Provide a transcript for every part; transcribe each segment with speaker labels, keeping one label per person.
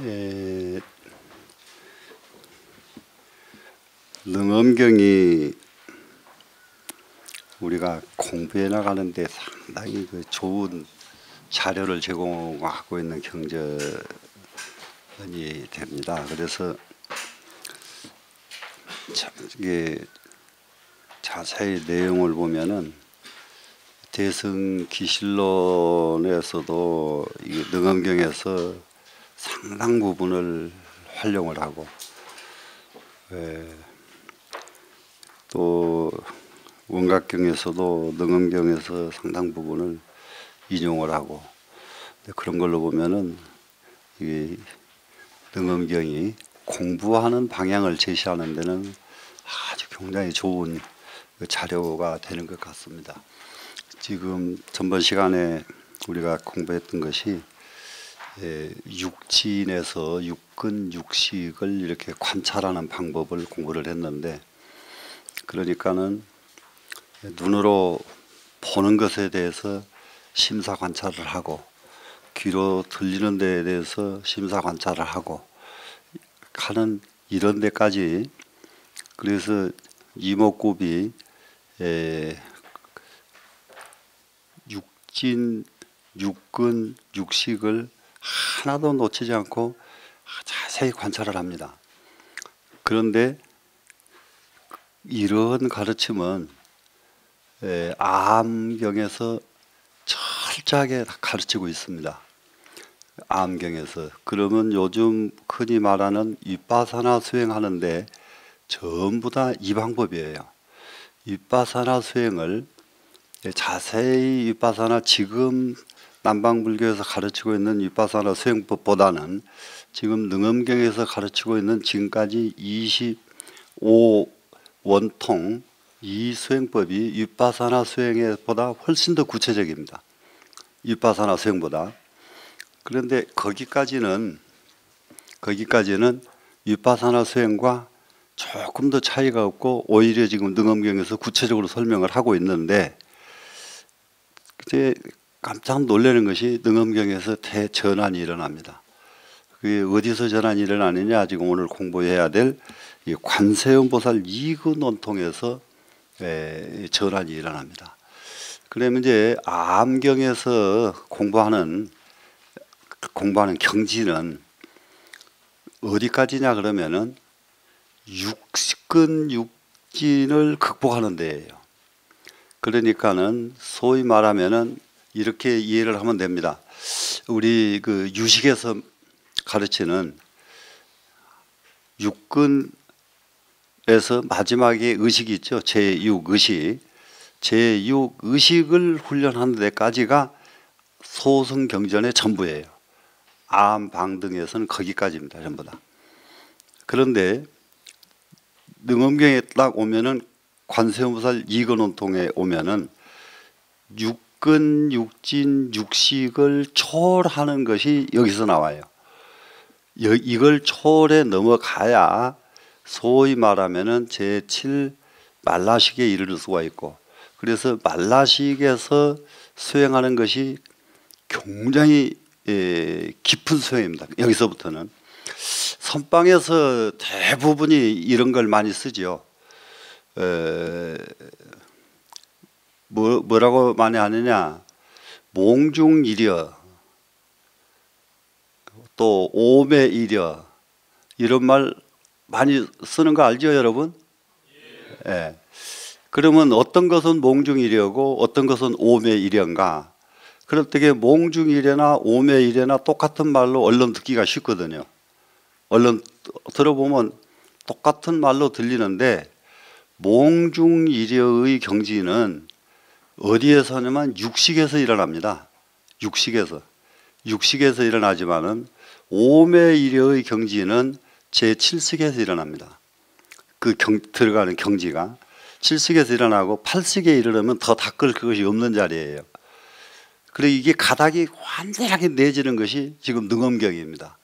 Speaker 1: 예, 능엄경이 우리가 공부해 나가는데 상당히 좋은 자료를 제공하고 있는 경전이 됩니다. 그래서 이게 자세히 내용을 보면은 대승기실론에서도 이 능엄경에서 상당 부분을 활용을 하고, 또 원각경에서도 능엄경에서 상당 부분을 인용을 하고, 그런 걸로 보면은 이 능엄경이 공부하는 방향을 제시하는 데는 아주 굉장히 좋은 자료가 되는 것 같습니다. 지금 전번 시간에 우리가 공부했던 것이 육진에서 육근 육식을 이렇게 관찰하는 방법을 공부를 했는데, 그러니까는 눈으로 보는 것에 대해서 심사 관찰을 하고, 귀로 들리는 데에 대해서 심사 관찰을 하고 하는 이런 데까지, 그래서 이목구비 육진, 육근, 육식을 하나도 놓치지 않고 자세히 관찰을 합니다. 그런데 이런 가르침은 암경에서 철저하게 가르치고 있습니다. 암경에서. 그러면 요즘 흔히 말하는 윗바사나 수행하는데 전부 다 이 방법이에요. 윗바사나 수행을 자세히 윗바사나, 지금 남방불교에서 가르치고 있는 윗바사나 수행법보다는 지금 능엄경에서 가르치고 있는 지금까지 25 원통 이 수행법이 윗바사나 수행보다 훨씬 더 구체적입니다. 윗바사나 수행보다. 그런데 거기까지는 윗바사나 수행과 조금 더 차이가 없고, 오히려 지금 능엄경에서 구체적으로 설명을 하고 있는데, 이제 깜짝 놀라는 것이 능엄경에서 대전환이 일어납니다. 그게 어디서 전환이 일어나느냐, 지금 오늘 공부해야 될 이 관세음보살 이근원통에서 전환이 일어납니다. 그러면 이제 암경에서 공부하는 경지는 어디까지냐 그러면은 육근 육진을 극복하는 데예요. 그러니까는 소위 말하면은 이렇게 이해를 하면 됩니다. 우리 그 유식에서 가르치는 육근에서 마지막에 의식이 있죠. 제6의식. 제6의식을 훈련하는 데까지가 소승경전의 전부예요. 암, 방 등에서는 거기까지입니다. 전부 다. 그런데 능엄경에 딱 오면은 관세음보살 이근원통에 오면은 육근, 육진, 육식을 초월하는 것이 여기서 나와요. 이걸 초월해 넘어가야 소위 말하면은 제7 말라식에 이를 수가 있고, 그래서 말라식에서 수행하는 것이 굉장히 깊은 수행입니다. 여기서부터는 선방에서 대부분이 이런 걸 많이 쓰죠. 뭐라고 많이 하느냐, 몽중일여, 또 오매일여, 이런 말 많이 쓰는 거 알죠, 여러분? 예. 그러면 어떤 것은 몽중일여고 어떤 것은 오매일여인가? 그럴 때에 몽중일여나 오매일여나 똑같은 말로 얼른 듣기가 쉽거든요. 얼른 들어보면 똑같은 말로 들리는데, 몽중일여의 경지는 어디에서 하냐면 육식에서 일어납니다. 육식에서 일어나지만은 오매일여의 경지는 제7식에서 일어납니다. 들어가는 경지가 7식에서 일어나고 8식에 이르려면 더 닦을 그것이 없는 자리예요. 그래, 이게 가닥이 완전하게 내지는 것이 지금 능엄경입니다.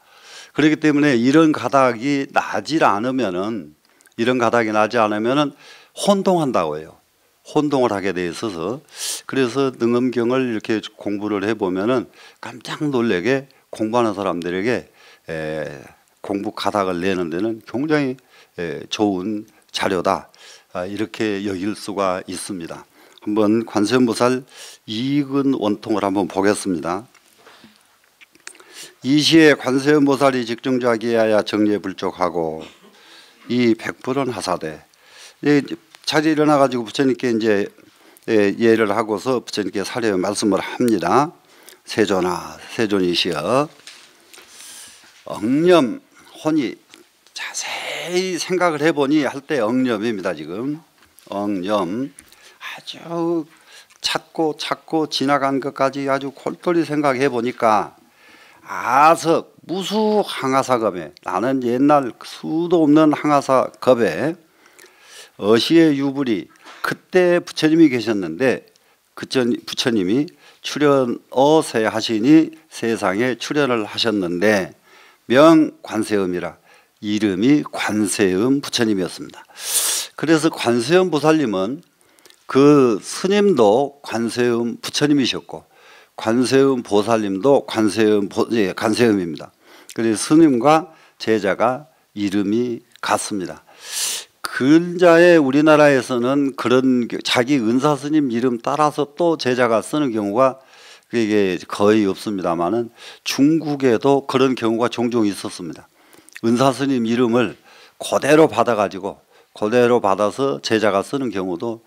Speaker 1: 그렇기 때문에 이런 가닥이 나지 않으면은 혼동한다고 해요. 혼동을 하게 돼 있어서, 그래서 능엄경을 이렇게 공부를 해보면은 깜짝 놀라게 공부하는 사람들에게 공부 가닥을 내는 데는 굉장히 좋은 자료다. 이렇게 여길 수가 있습니다. 한번 관세음보살 이익은 원통을 한번 보겠습니다. 이 시에 관세음보살이 직중자기하야 정례불족하고 이 백불은 하사대. 자리에 일어나 가지고 부처님께 이제 예를 하고서 부처님께 사례 말씀을 합니다. 세존아, 세존이시여, 억념 혼이 자세히 생각을 해보니 할 때 억념입니다. 지금 억념 아주 찾고 지나간 것까지 아주 골똘히 생각해 보니까 아석 무수 항하사겁에, 나는 옛날 수도 없는 항하사겁에 어시의 유불이, 그때 부처님이 계셨는데 부처님이 출연어세 하시니 세상에 출연을 하셨는데 명 관세음이라, 이름이 관세음 부처님이었습니다. 그래서 관세음 보살님은 그 스님도 관세음 부처님이셨고 관세음 보살님도 관세음입니다. 그래서 스님과 제자가 이름이 같습니다. 근자에 우리나라에서는 그런 자기 은사 스님 이름 따라서 또 제자가 쓰는 경우가 그게 거의 없습니다만은 중국에도 그런 경우가 종종 있었습니다. 은사 스님 이름을 그대로 받아가지고 그대로 받아서 제자가 쓰는 경우도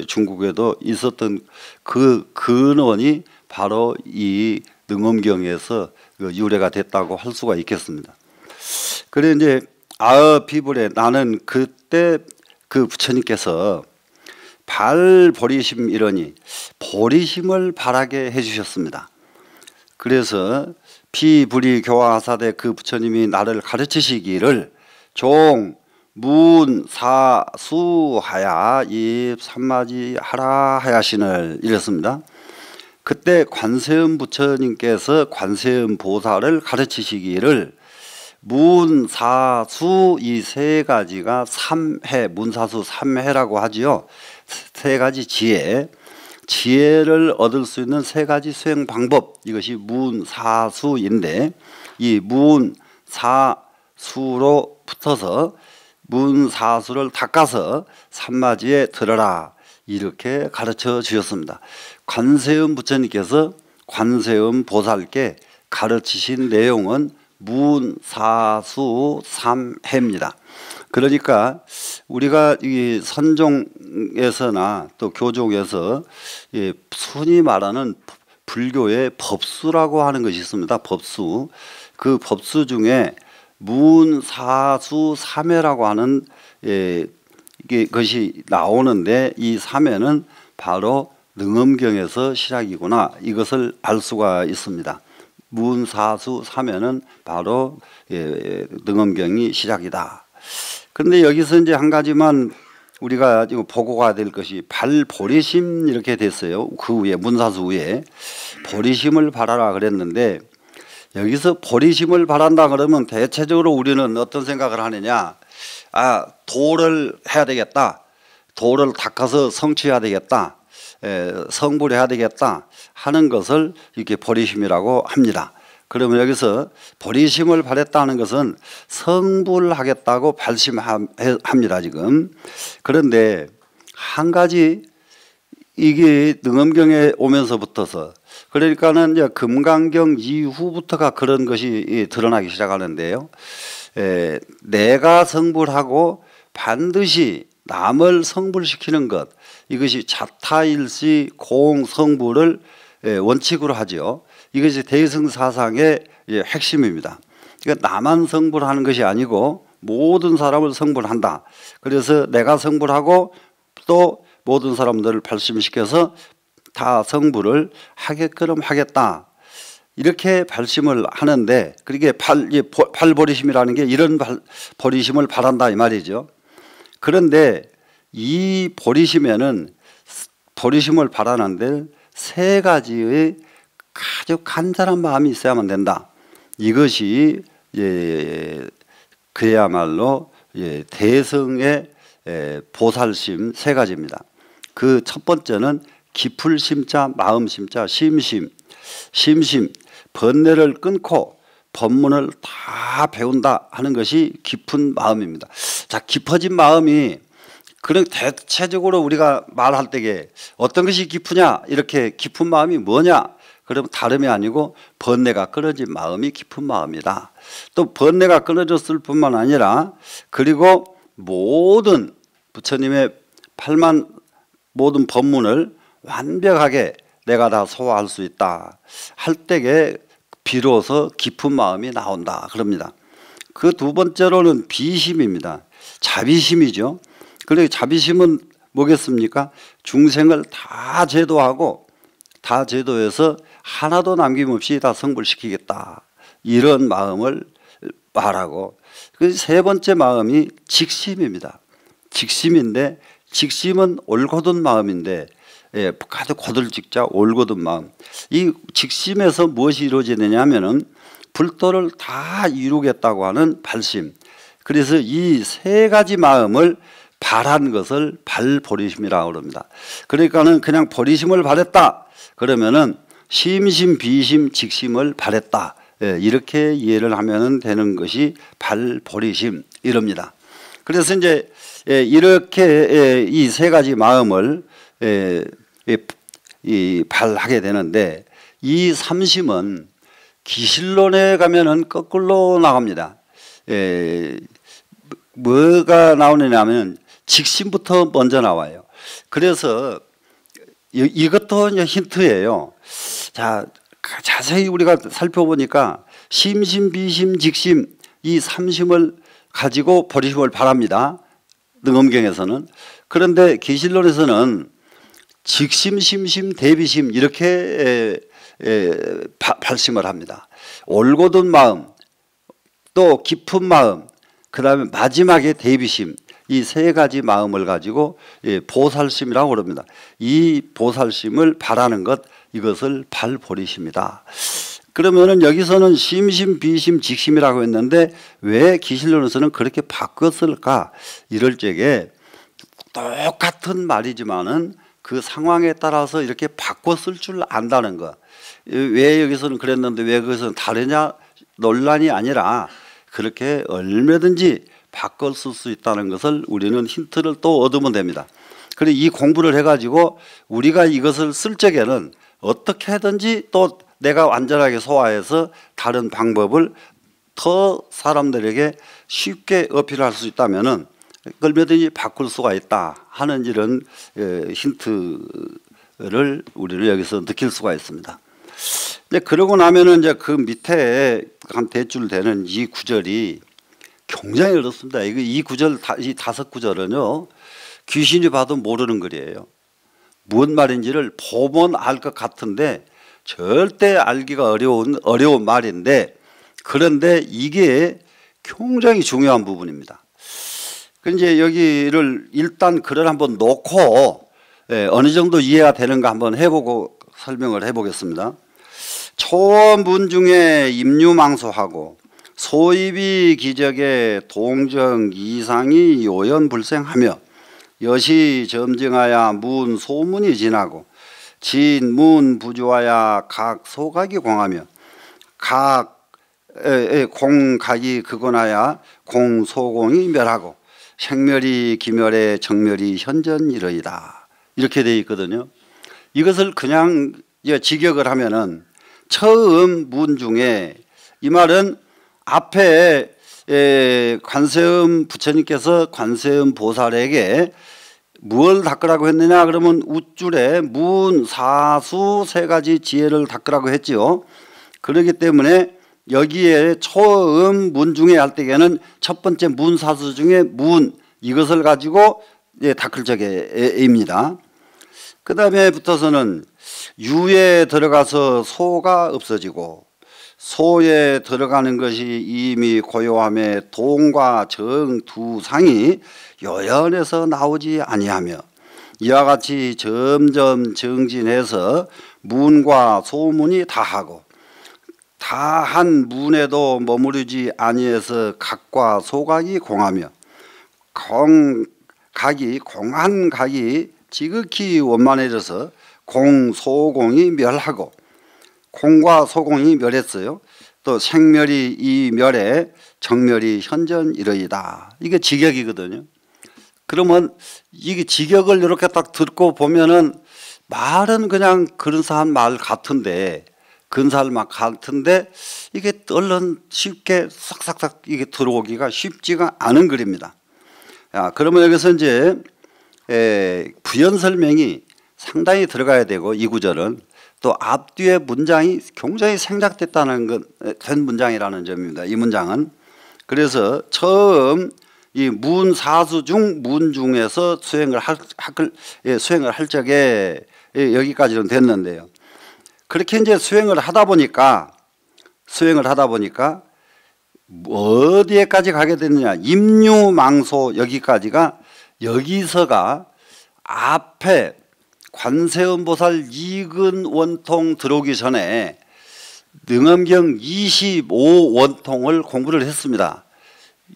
Speaker 1: 중국에도 있었던 그 근원이 바로 이 능엄경에서 유래가 됐다고 할 수가 있겠습니다. 그래 이제 비불에, 나는 그때 그 부처님께서 발보리심 이러니 보리심을 바라게 해주셨습니다. 그래서 비불이 교화하사대, 그 부처님이 나를 가르치시기를 종 문사수하야 입삼마지 하라 하야신을 이랬습니다. 그때 관세음 부처님께서 관세음 보살을 가르치시기를 문사수, 이 세 가지가 삼해, 문사수 삼해라고 하지요. 세 가지 지혜를 얻을 수 있는 세 가지 수행 방법, 이것이 문사수인데 이 문사수로 붙어서 문사수를 닦아서 삼마지에 들어라, 이렇게 가르쳐 주셨습니다. 관세음 부처님께서 관세음 보살께 가르치신 내용은 문사수 삼해입니다. 그러니까 우리가 이 선종에서나 또 교종에서 순위 말하는 불교의 법수라고 하는 것이 있습니다. 법수. 그 법수 중에 문사수 삼해라고 하는 것이 나오는데, 이 삼해는 바로 능엄경에서 시작이구나, 이것을 알 수가 있습니다. 문사수 삼해는 바로 능엄경이 시작이다. 그런데 여기서 이제 한 가지만 우리가 보고 가야 될 것이 발보리심 이렇게 됐어요. 그 위에 문사수 위에 보리심을 바라라 그랬는데, 여기서 보리심을 바란다 그러면 대체적으로 우리는 어떤 생각을 하느냐, 도를 해야 되겠다, 도를 닦아서 성취해야 되겠다, 성불해야 되겠다 하는 것을 이렇게 보리심이라고 합니다. 그러면 여기서 보리심을 바랬다는 것은 성불하겠다고 발심합니다 지금. 그런데 한 가지, 이게 능엄경에 오면서부터서, 그러니까는 이제 금강경 이후부터가 그런 것이 드러나기 시작하는데요. 내가 성불하고 반드시 남을 성불시키는 것, 이것이 자타일시 공성불을 원칙으로 하죠. 이것이 대승사상의 핵심입니다. 그러니까 나만 성불하는 것이 아니고 모든 사람을 성불한다. 그래서 내가 성불하고 또 모든 사람들을 발심시켜서 다 성불을 하게끔 하겠다, 이렇게 발심을 하는데, 그게 발보리심이라는 게 이런 보리심을 바란다 이 말이죠. 그런데 이 보리심에는, 보리심을 바라는데 세 가지의 아주 간절한 마음이 있어야만 된다. 이것이 그야말로 대성의 보살심 세 가지입니다. 그 첫 번째는 깊을 심자, 마음 심자, 심심. 번뇌를 끊고 법문을 다 배운다 하는 것이 깊은 마음입니다. 자, 깊어진 마음이 그런 대체적으로 우리가 말할 때에 어떤 것이 깊으냐, 이렇게 깊은 마음이 뭐냐, 그러면 다름이 아니고 번뇌가 끊어진 마음이 깊은 마음이다. 또 번뇌가 끊어졌을 뿐만 아니라 그리고 모든 부처님의 8만 모든 법문을 완벽하게 내가 다 소화할 수 있다 할 때에 비로소 깊은 마음이 나온다 그럽니다. 그 두 번째로는 비심입니다. 자비심이죠. 그리고 자비심은 뭐겠습니까? 중생을 다 제도하고 다 제도해서 하나도 남김없이 다 성불시키겠다, 이런 마음을 말하고, 그 세 번째 마음이 직심입니다. 직심인데, 직심은 올곧은 마음인데, 예, 아주 고들직자 올곧은 마음. 이 직심에서 무엇이 이루어지느냐 하면은 불도를 다 이루겠다고 하는 발심. 그래서 이 세 가지 마음을 발한 것을 발보리심이라고 합니다. 그러니까는 그냥 보리심을 발했다 그러면은 심심, 비심, 직심을 발했다, 예, 이렇게 이해를 하면 되는 것이 발보리심 이럽니다. 그래서 이제 이렇게 이 세 가지 마음을 발하게 되는데, 이 삼심은 기실론에 가면은 거꾸로 나갑니다. 뭐가 나오느냐 하면 직심부터 먼저 나와요. 그래서 이것도 이제 힌트예요. 자, 자세히 우리가 살펴보니까 심심, 비심, 직심 이 삼심을 가지고 보리심을 발합니다. 능엄경에서는. 그런데 계실론에서는 직심, 심심, 대비심 이렇게 발심을 합니다. 올곧은 마음, 또 깊은 마음, 그 다음에 마지막에 대비심, 이 세 가지 마음을 가지고 보살심이라고 그럽니다. 이 보살심을 발하는 것, 이것을 발보리심이다. 그러면은 여기서는 심심, 비심, 직심이라고 했는데 왜 기실론에서는 그렇게 바꿨을까? 이럴 적에 똑같은 말이지만은 그 상황에 따라서 이렇게 바꿨을 줄 안다는 것. 왜 여기서는 그랬는데 왜 거기서는 다르냐? 논란이 아니라 그렇게 얼마든지 바꿨을 수 있다는 것을 우리는 힌트를 또 얻으면 됩니다. 그리고 이 공부를 해가지고 우리가 이것을 쓸 적에는 어떻게든지 또 내가 완전하게 소화해서 다른 방법을 더 사람들에게 쉽게 어필할 수 있다면은 얼마든지 바꿀 수가 있다 하는 이런 힌트를 우리는 여기서 느낄 수가 있습니다. 이제 그러고 나면은 이제 그 밑에 한 대줄 되는 이 구절이 굉장히 어렵습니다. 이 구절, 이 5구절은요, 귀신이 봐도 모르는 글이에요. 무슨 말인지를 보면 알 것 같은데 절대 알기가 어려운 말인데, 그런데 이게 굉장히 중요한 부분입니다. 이제 여기를 일단 글을 한번 놓고 어느 정도 이해가 되는가 한번 해보고 설명을 해보겠습니다. 초문 중에 임유망소하고 소입이 기적에 동정 이상이 요연불생하며 여시 점증하야 문 소문이 지나고 진문 부주하야 각 소각이 공하며 각 공각이 극원하야 공소공이 멸하고 생멸이 기멸에 정멸이 현전이러이다, 이렇게 되어 있거든요. 이것을 그냥 직역을 하면은 처음 문 중에, 이 말은 앞에 관세음 부처님께서 관세음 보살에게 무엇을 닦으라고 했느냐 그러면 우줄에 문, 사수 세 가지 지혜를 닦으라고 했지요. 그렇기 때문에 여기에 초음 문 중에 할 때에는 첫 번째 문, 사수 중에 문, 이것을 가지고 닦을 적입니다. 그 다음에 붙어서는 유에 들어가서 소가 없어지고 소에 들어가는 것이 이미 고요함에 동과 정 두 상이 요연해서 나오지 아니하며 이와 같이 점점 정진해서 문과 소문이 다하고 다한 문에도 머무르지 아니해서 각과 소각이 공하며 공각이 공한 각이 지극히 원만해져서 공소공이 멸하고 공과 소공이 멸했어요. 또 생멸이 이멸에 정멸이 현전이러이다. 이게 직역이거든요. 그러면 이게 직역을 이렇게 딱 듣고 보면은 말은 그냥 근사한 말 같은데 근사한 말 같은데 이게 얼른 쉽게 싹싹싹 이게 들어오기가 쉽지가 않은 글입니다. 야, 그러면 여기서 이제 부연 설명이 상당히 들어가야 되고 이 구절은 또 앞뒤의 문장이 굉장히 생략됐다는 된 문장이라는 점입니다. 이 문장은 그래서 처음 이 문사수 중 문중에서 수행을 할 적에 여기까지는 됐는데요. 그렇게 이제 수행을 하다 보니까 어디에까지 가게 됐느냐? 임유망소 여기까지가 여기서가 앞에 관세음보살 이근원통 들어오기 전에 능엄경 25원통을 공부를 했습니다.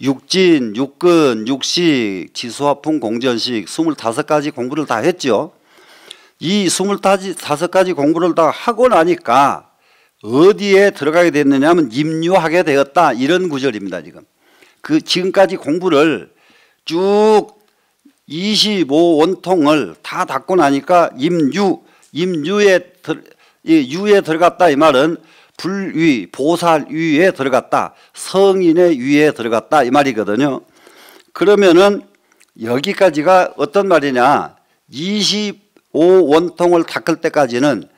Speaker 1: 육진, 육근, 육식, 지수화풍, 공전식 25가지 공부를 다 했죠. 이 25가지 공부를 다 하고 나니까 어디에 들어가게 됐느냐 하면 임유하게 되었다. 이런 구절입니다. 지금까지 공부를 쭉 25원통을 다 닦고 나니까 유에 들어갔다. 이 말은 불위, 보살위에 들어갔다. 성인의 위에 들어갔다. 이 말이거든요. 그러면은 여기까지가 어떤 말이냐. 25원통을 닦을 때까지는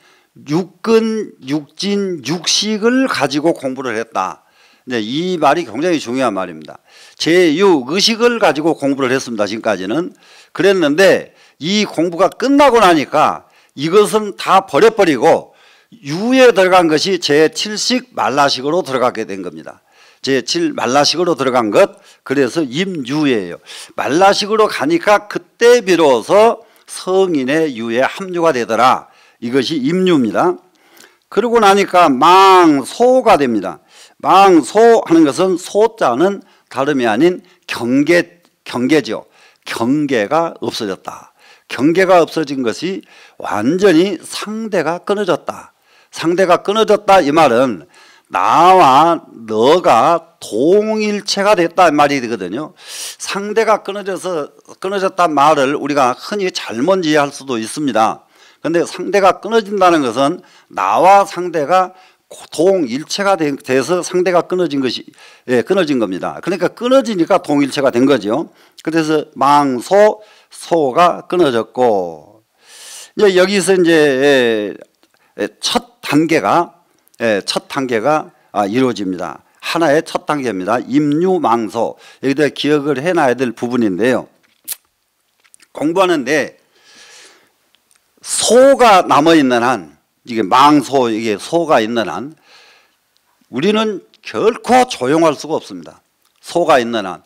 Speaker 1: 육근, 육진, 육식을 가지고 공부를 했다. 이 말이 굉장히 중요한 말입니다. 제6, 의식을 가지고 공부를 했습니다. 지금까지는. 그랬는데 이 공부가 끝나고 나니까 이것은 다 버려버리고 유에 들어간 것이 제7식 말라식으로 들어가게 된 겁니다. 제7 말라식으로 들어간 것, 그래서 임유예요. 말라식으로 가니까 그때 비로소 성인의 유에 합류가 되더라. 이것이 임유입니다. 그러고 나니까 망소가 됩니다. 망소 하는 것은 소자는 다름이 아닌 경계죠. 경계가 없어졌다. 경계가 없어진 것이 완전히 상대가 끊어졌다. 상대가 끊어졌다 이 말은 나와 너가 동일체가 됐다 이 말이 되거든요. 상대가 끊어졌다는 말을 우리가 흔히 잘못 이해할 수도 있습니다. 그런데 상대가 끊어진다는 것은 나와 상대가 동일체가 돼서 상대가 끊어진 것이 끊어진 겁니다. 그러니까 끊어지니까 동일체가 된 거죠. 그래서 망소 소가 끊어졌고 이제 여기서 이제 첫 단계가 이루어집니다. 하나의 첫 단계입니다. 임유망소 여기다 기억을 해놔야 될 부분인데요. 공부하는데 소가 남아있는 한 이게 망소 이게 소가 있는 한 우리는 결코 조용할 수가 없습니다. 소가 있는 한.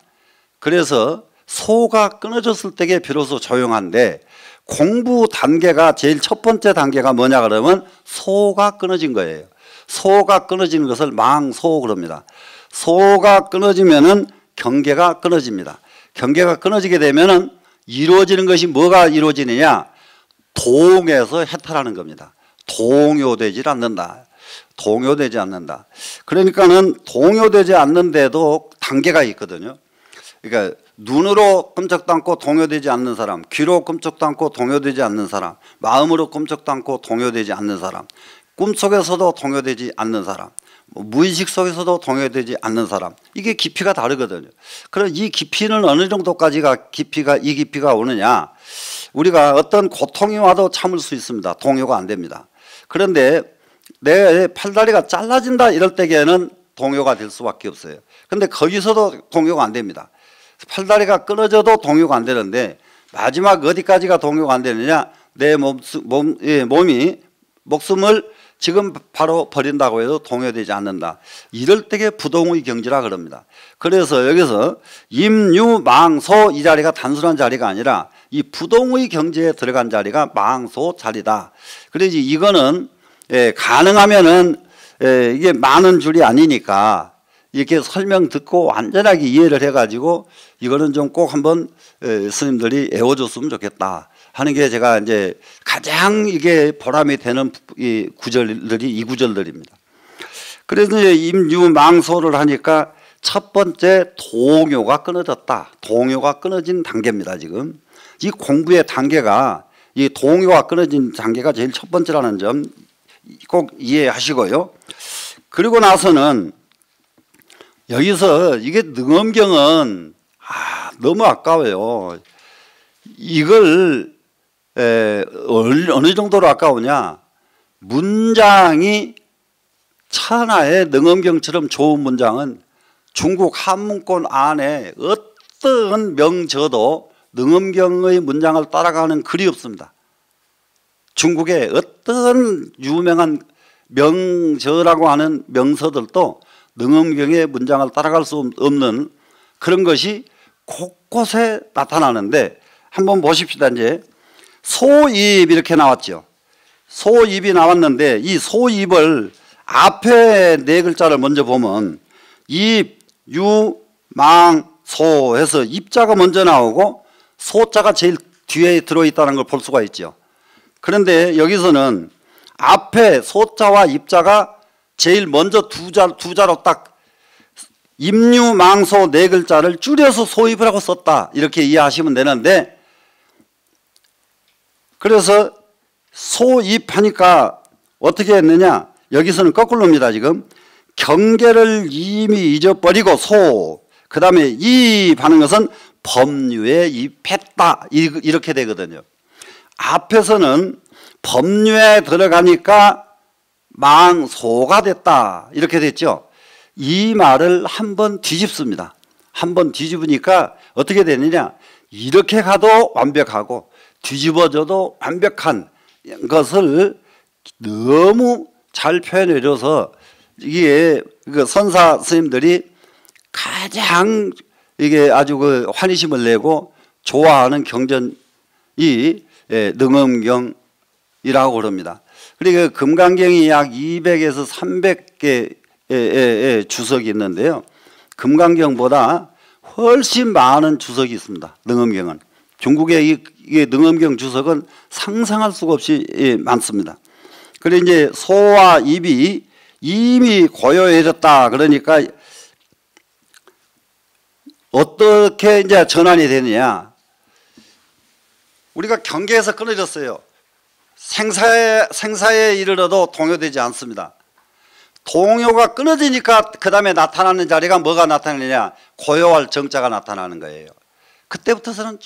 Speaker 1: 그래서 소가 끊어졌을 때에 비로소 조용한데 공부 단계가 제일 첫 번째 단계가 뭐냐 그러면 소가 끊어진 거예요. 소가 끊어지는 것을 망소 그럽니다. 소가 끊어지면은 경계가 끊어집니다. 경계가 끊어지게 되면은 이루어지는 것이 뭐가 이루어지느냐? 동에서 해탈하는 겁니다. 동요되지 않는다. 동요되지 않는다. 그러니까는 동요되지 않는데도 단계가 있거든요. 그러니까 눈으로 끔찍도 않고 동요되지 않는 사람, 귀로 끔찍도 않고 동요되지 않는 사람, 마음으로 끔찍도 않고 동요되지 않는 사람, 꿈속에서도 동요되지 않는 사람, 무의식 속에서도 동요되지 않는 사람, 이게 깊이가 다르거든요. 그럼 이 깊이는 어느 정도까지가 이 깊이가 오느냐? 우리가 어떤 고통이 와도 참을 수 있습니다. 동요가 안 됩니다. 그런데 내 팔다리가 잘라진다 이럴 때에는 동요가 될 수밖에 없어요. 그런데 거기서도 동요가 안 됩니다. 팔다리가 끊어져도 동요가 안 되는데 마지막 어디까지가 동요가 안 되느냐? 내 목숨을 지금 바로 버린다고 해도 동요되지 않는다. 이럴 때에 부동의 경지라 그럽니다. 그래서 여기서 임유망소 이 자리가 단순한 자리가 아니라 이 부동의 경지에 들어간 자리가 망소 자리다. 그래서 이거는 가능하면은 이게 많은 줄이 아니니까 이렇게 설명 듣고 완전하게 이해를 해가지고 이거는 좀 꼭 한번 스님들이 애워줬으면 좋겠다 하는 게 제가 이제 가장 이게 보람이 되는 이 구절들입니다. 그래서 이제 임유망소를 하니까 첫 번째 동요가 끊어졌다. 동요가 끊어진 단계입니다. 지금 이 공부의 단계가 이 동요가 끊어진 단계가 제일 첫 번째라는 점 꼭 이해하시고요. 그리고 나서는 여기서 이게 능엄경은 너무 아까워요. 이걸 어느 정도로 아까우냐? 문장이 천하의 능엄경처럼 좋은 문장은 중국 한문권 안에 어떤 명저도 능엄경의 문장을 따라가는 글이 없습니다. 중국의 어떤 유명한 명저라고 하는 명서들도 능엄경의 문장을 따라갈 수 없는 그런 것이 곳곳에 나타나는데 한번 보십시다. 이제 소입 이렇게 나왔죠. 소입이 나왔는데 이 소입을 앞에 네 글자를 먼저 보면 입, 유, 망, 소 해서 입자가 먼저 나오고 소자가 제일 뒤에 들어있다는 걸 볼 수가 있죠. 그런데 여기서는 앞에 소자와 입자가 제일 먼저 두 자로 딱 입유망소 네 글자를 줄여서 소입을 하고 썼다 이렇게 이해하시면 되는데, 그래서 소입하니까 어떻게 했느냐, 여기서는 거꾸로입니다. 지금 경계를 이미 잊어버리고 그 다음에 입하는 것은 법류에 입했다 이렇게 되거든요. 앞에서는 법류에 들어가니까 망소가 됐다 이렇게 됐죠. 이 말을 한번 뒤집습니다. 한번 뒤집으니까 어떻게 되느냐, 이렇게 가도 완벽하고 뒤집어져도 완벽한 것을 너무 잘 표현해 줘서 이게 선사 스님들이 가장 이게 아주 환희심을 내고 좋아하는 경전이 능엄경이라고 그럽니다. 그리고 금강경이 약 200에서 300개의 주석이 있는데요. 금강경보다 훨씬 많은 주석이 있습니다. 능엄경은. 중국의 이 능엄경 주석은 상상할 수가 없이 많습니다. 그리고 이제 소와 입이 이미 고요해졌다. 그러니까 어떻게 이제 전환이 되느냐. 우리가 경계에서 끊어졌어요. 생사에 이르러도 동요되지 않습니다. 동요가 끊어지니까 그 다음에 나타나는 자리가 뭐가 나타나느냐, 고요할 정자가 나타나는 거예요. 그때부터서는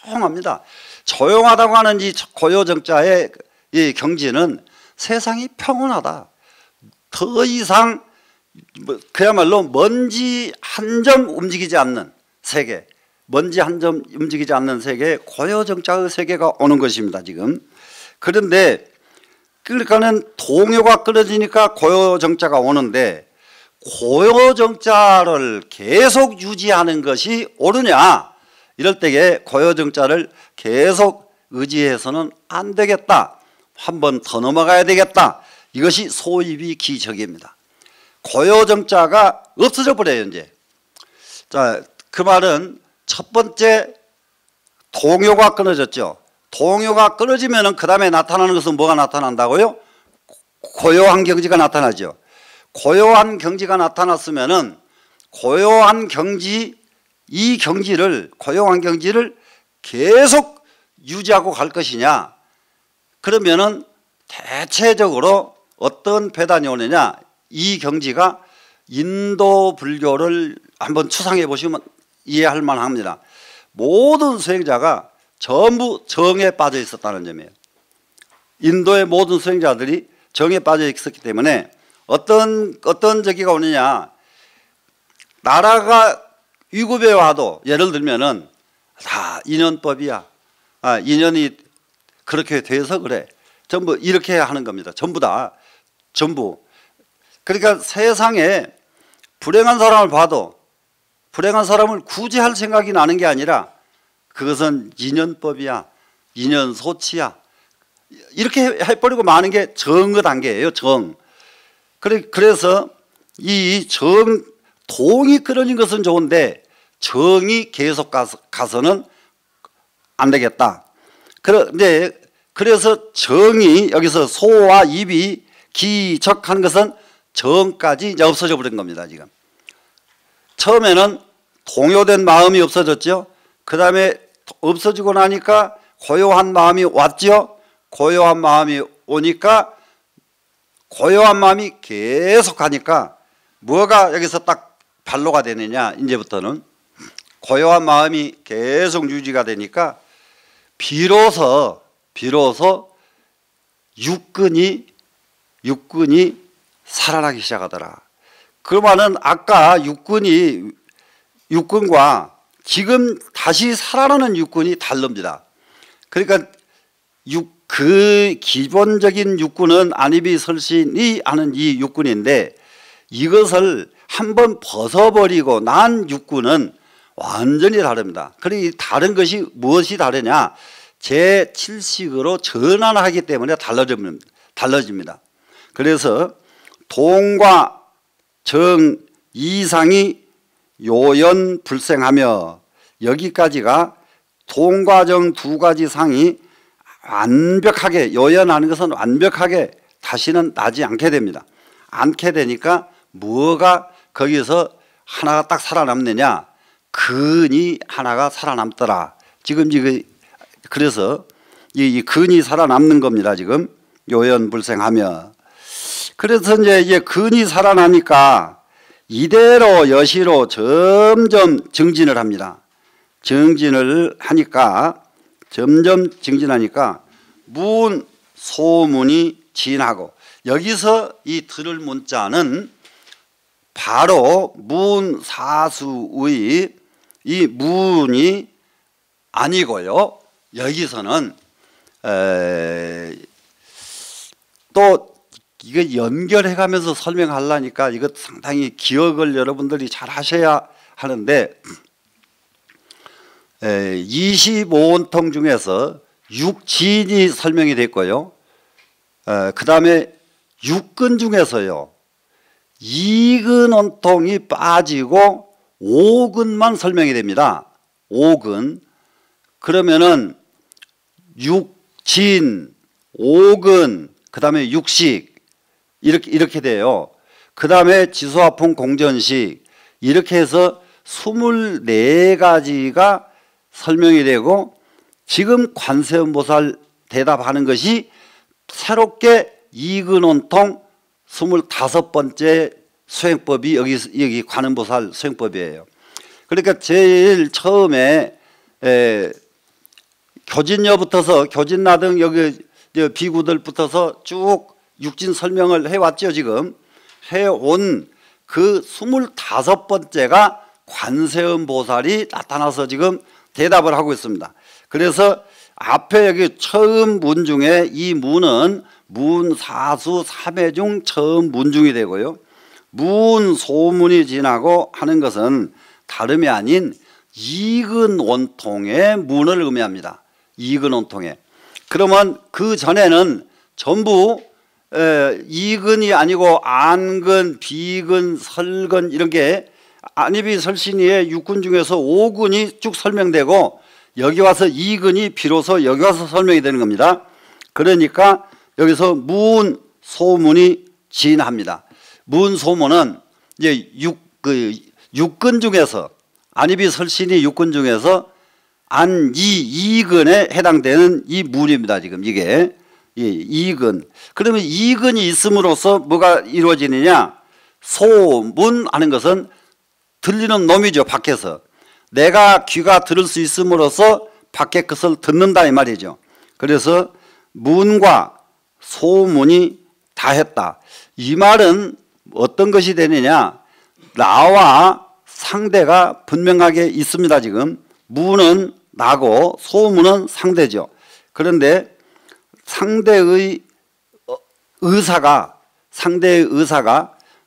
Speaker 1: 조용합니다. 조용하다고 하는 이 고요 정자의 이 경지는 세상이 평온하다. 더 이상 그야말로 먼지 한 점 움직이지 않는 세계, 먼지 한 점 움직이지 않는 세계에 고요 정자의 세계가 오는 것입니다. 지금. 그런데 그러니까는 동요가 끊어지니까 고요정자가 오는데, 고요정자를 계속 유지하는 것이 옳으냐, 이럴 때에 고요정자를 계속 의지해서는 안 되겠다, 한 번 더 넘어가야 되겠다, 이것이 소입이 기적입니다. 고요정자가 없어져 버려요. 이제 자, 그 말은 첫 번째 동요가 끊어졌죠. 동요가 끊어지면 그 다음에 나타나는 것은 뭐가 나타난다고요? 고요한 경지가 나타나죠. 고요한 경지가 나타났으면은 고요한 경지, 이 경지를, 고요한 경지를 계속 유지하고 갈 것이냐, 그러면은 대체적으로 어떤 배단이 오느냐, 이 경지가 인도 불교를 한번 추상해 보시면 이해할 만합니다. 모든 수행자가 전부 정에 빠져 있었다는 점이에요. 인도의 모든 수행자들이 정에 빠져 있었기 때문에 어떤 저기가 오느냐, 나라가 위급에 와도 예를 들면은 다 인연법이야, 인연이 그렇게 돼서 그래, 전부 이렇게 하는 겁니다. 전부 다, 전부. 그러니까 세상에 불행한 사람을 봐도 불행한 사람을 구제할 생각이 나는 게 아니라 그것은 인연법이야, 인연소치야, 이렇게 해버리고 마는 게 정의 단계예요. 정. 그래서 이 정, 동이 끊어진 것은 좋은데 정이 계속 가서는 안 되겠다. 그래서 정이, 여기서 소와 입이 기적한 것은 정까지 이제 없어져 버린 겁니다. 지금 처음에는 동요된 마음이 없어졌죠. 그 다음에 없어지고 나니까 고요한 마음이 왔죠. 고요한 마음이 오니까 고요한 마음이 계속 가니까 뭐가 여기서 딱 발로가 되느냐, 이제부터는 고요한 마음이 계속 유지가 되니까 비로소 육근이 살아나기 시작하더라. 그러면은 아까 육근과 지금 다시 살아나는 육근이 다릅니다. 그러니까 그 기본적인 육근은 안입이 설신이 하는 이 육근인데, 이것을 한번 벗어버리고 난 육근은 완전히 다릅니다. 그러니 다른 것이 무엇이 다르냐? 제7식으로 전환하기 때문에 달라집니다. 그래서 동과 정 이상이 요연불생하며, 여기까지가 동과 정 두 가지 상이 완벽하게, 요연하는 것은 완벽하게 다시는 나지 않게 됩니다. 않게 되니까 뭐가 거기서 하나가 딱 살아남느냐? 근이 하나가 살아남더라. 지금 그래서 이 근이 살아남는 겁니다. 지금 요연불생하며. 그래서 이제 근이 살아나니까 이대로 여시로 점점 증진을 합니다. 증진을 하니까 점점 증진하니까 문 소문이 진하고, 여기서 이 들을 문자는 바로 문사수의 이 문이 아니고요. 여기서는 또 이거 연결해 가면서 설명하려니까 이것 상당히 기억을 여러분들이 잘 하셔야 하는데, 25원통 중에서 육진이 설명이 됐고요. 그 다음에 육근 중에서요, 이근원통이 빠지고 5근만 설명이 됩니다. 5근. 그러면은 육진, 5근, 그 다음에 육식, 이렇게 돼요. 그 다음에 지수화풍 공전식, 이렇게 해서 24가지가 설명이 되고, 지금 관세음보살 대답하는 것이 새롭게 이근원통 25번째 수행법이 여기 관음보살 수행법이에요. 그러니까 제일 처음에 교진녀부터서, 교진나등 여기 비구들 붙어서 쭉 육진 설명을 해왔죠. 지금 해온 그 25번째가 관세음보살이 나타나서 지금 대답을 하고 있습니다. 그래서 앞에 여기 처음 문 중에 이 문은 문사수 3회 중 처음 문중이 되고요. 문 소문이 지나고 하는 것은 다름이 아닌 이근원통의 문을 의미합니다. 이근원통에. 그러면 그 전에는 전부 이근이 아니고 안근, 비근, 설근, 이런 게 안입이 설신이의 육근 중에서 5근이 쭉 설명되고, 여기 와서 2근이 비로소 여기 와서 설명이 되는 겁니다. 그러니까 여기서 문 소문이 진합니다. 문 소문은 이제 육근 중에서, 안입이 설신이 육근 중에서 안 2근에 해당되는 이 문입니다. 지금 이게 2근. 그러면 2근이 있음으로써 뭐가 이루어지느냐? 소문하는 것은 들리는 놈이죠. 밖에서 내가 귀가 들을 수 있음으로써 밖에 것을 듣는다 이 말이죠. 그래서 문과 소문이 다했다. 이 말은 어떤 것이 되느냐? 나와 상대가 분명하게 있습니다. 지금 문은 나고 소문은 상대죠. 그런데 상대의 의사가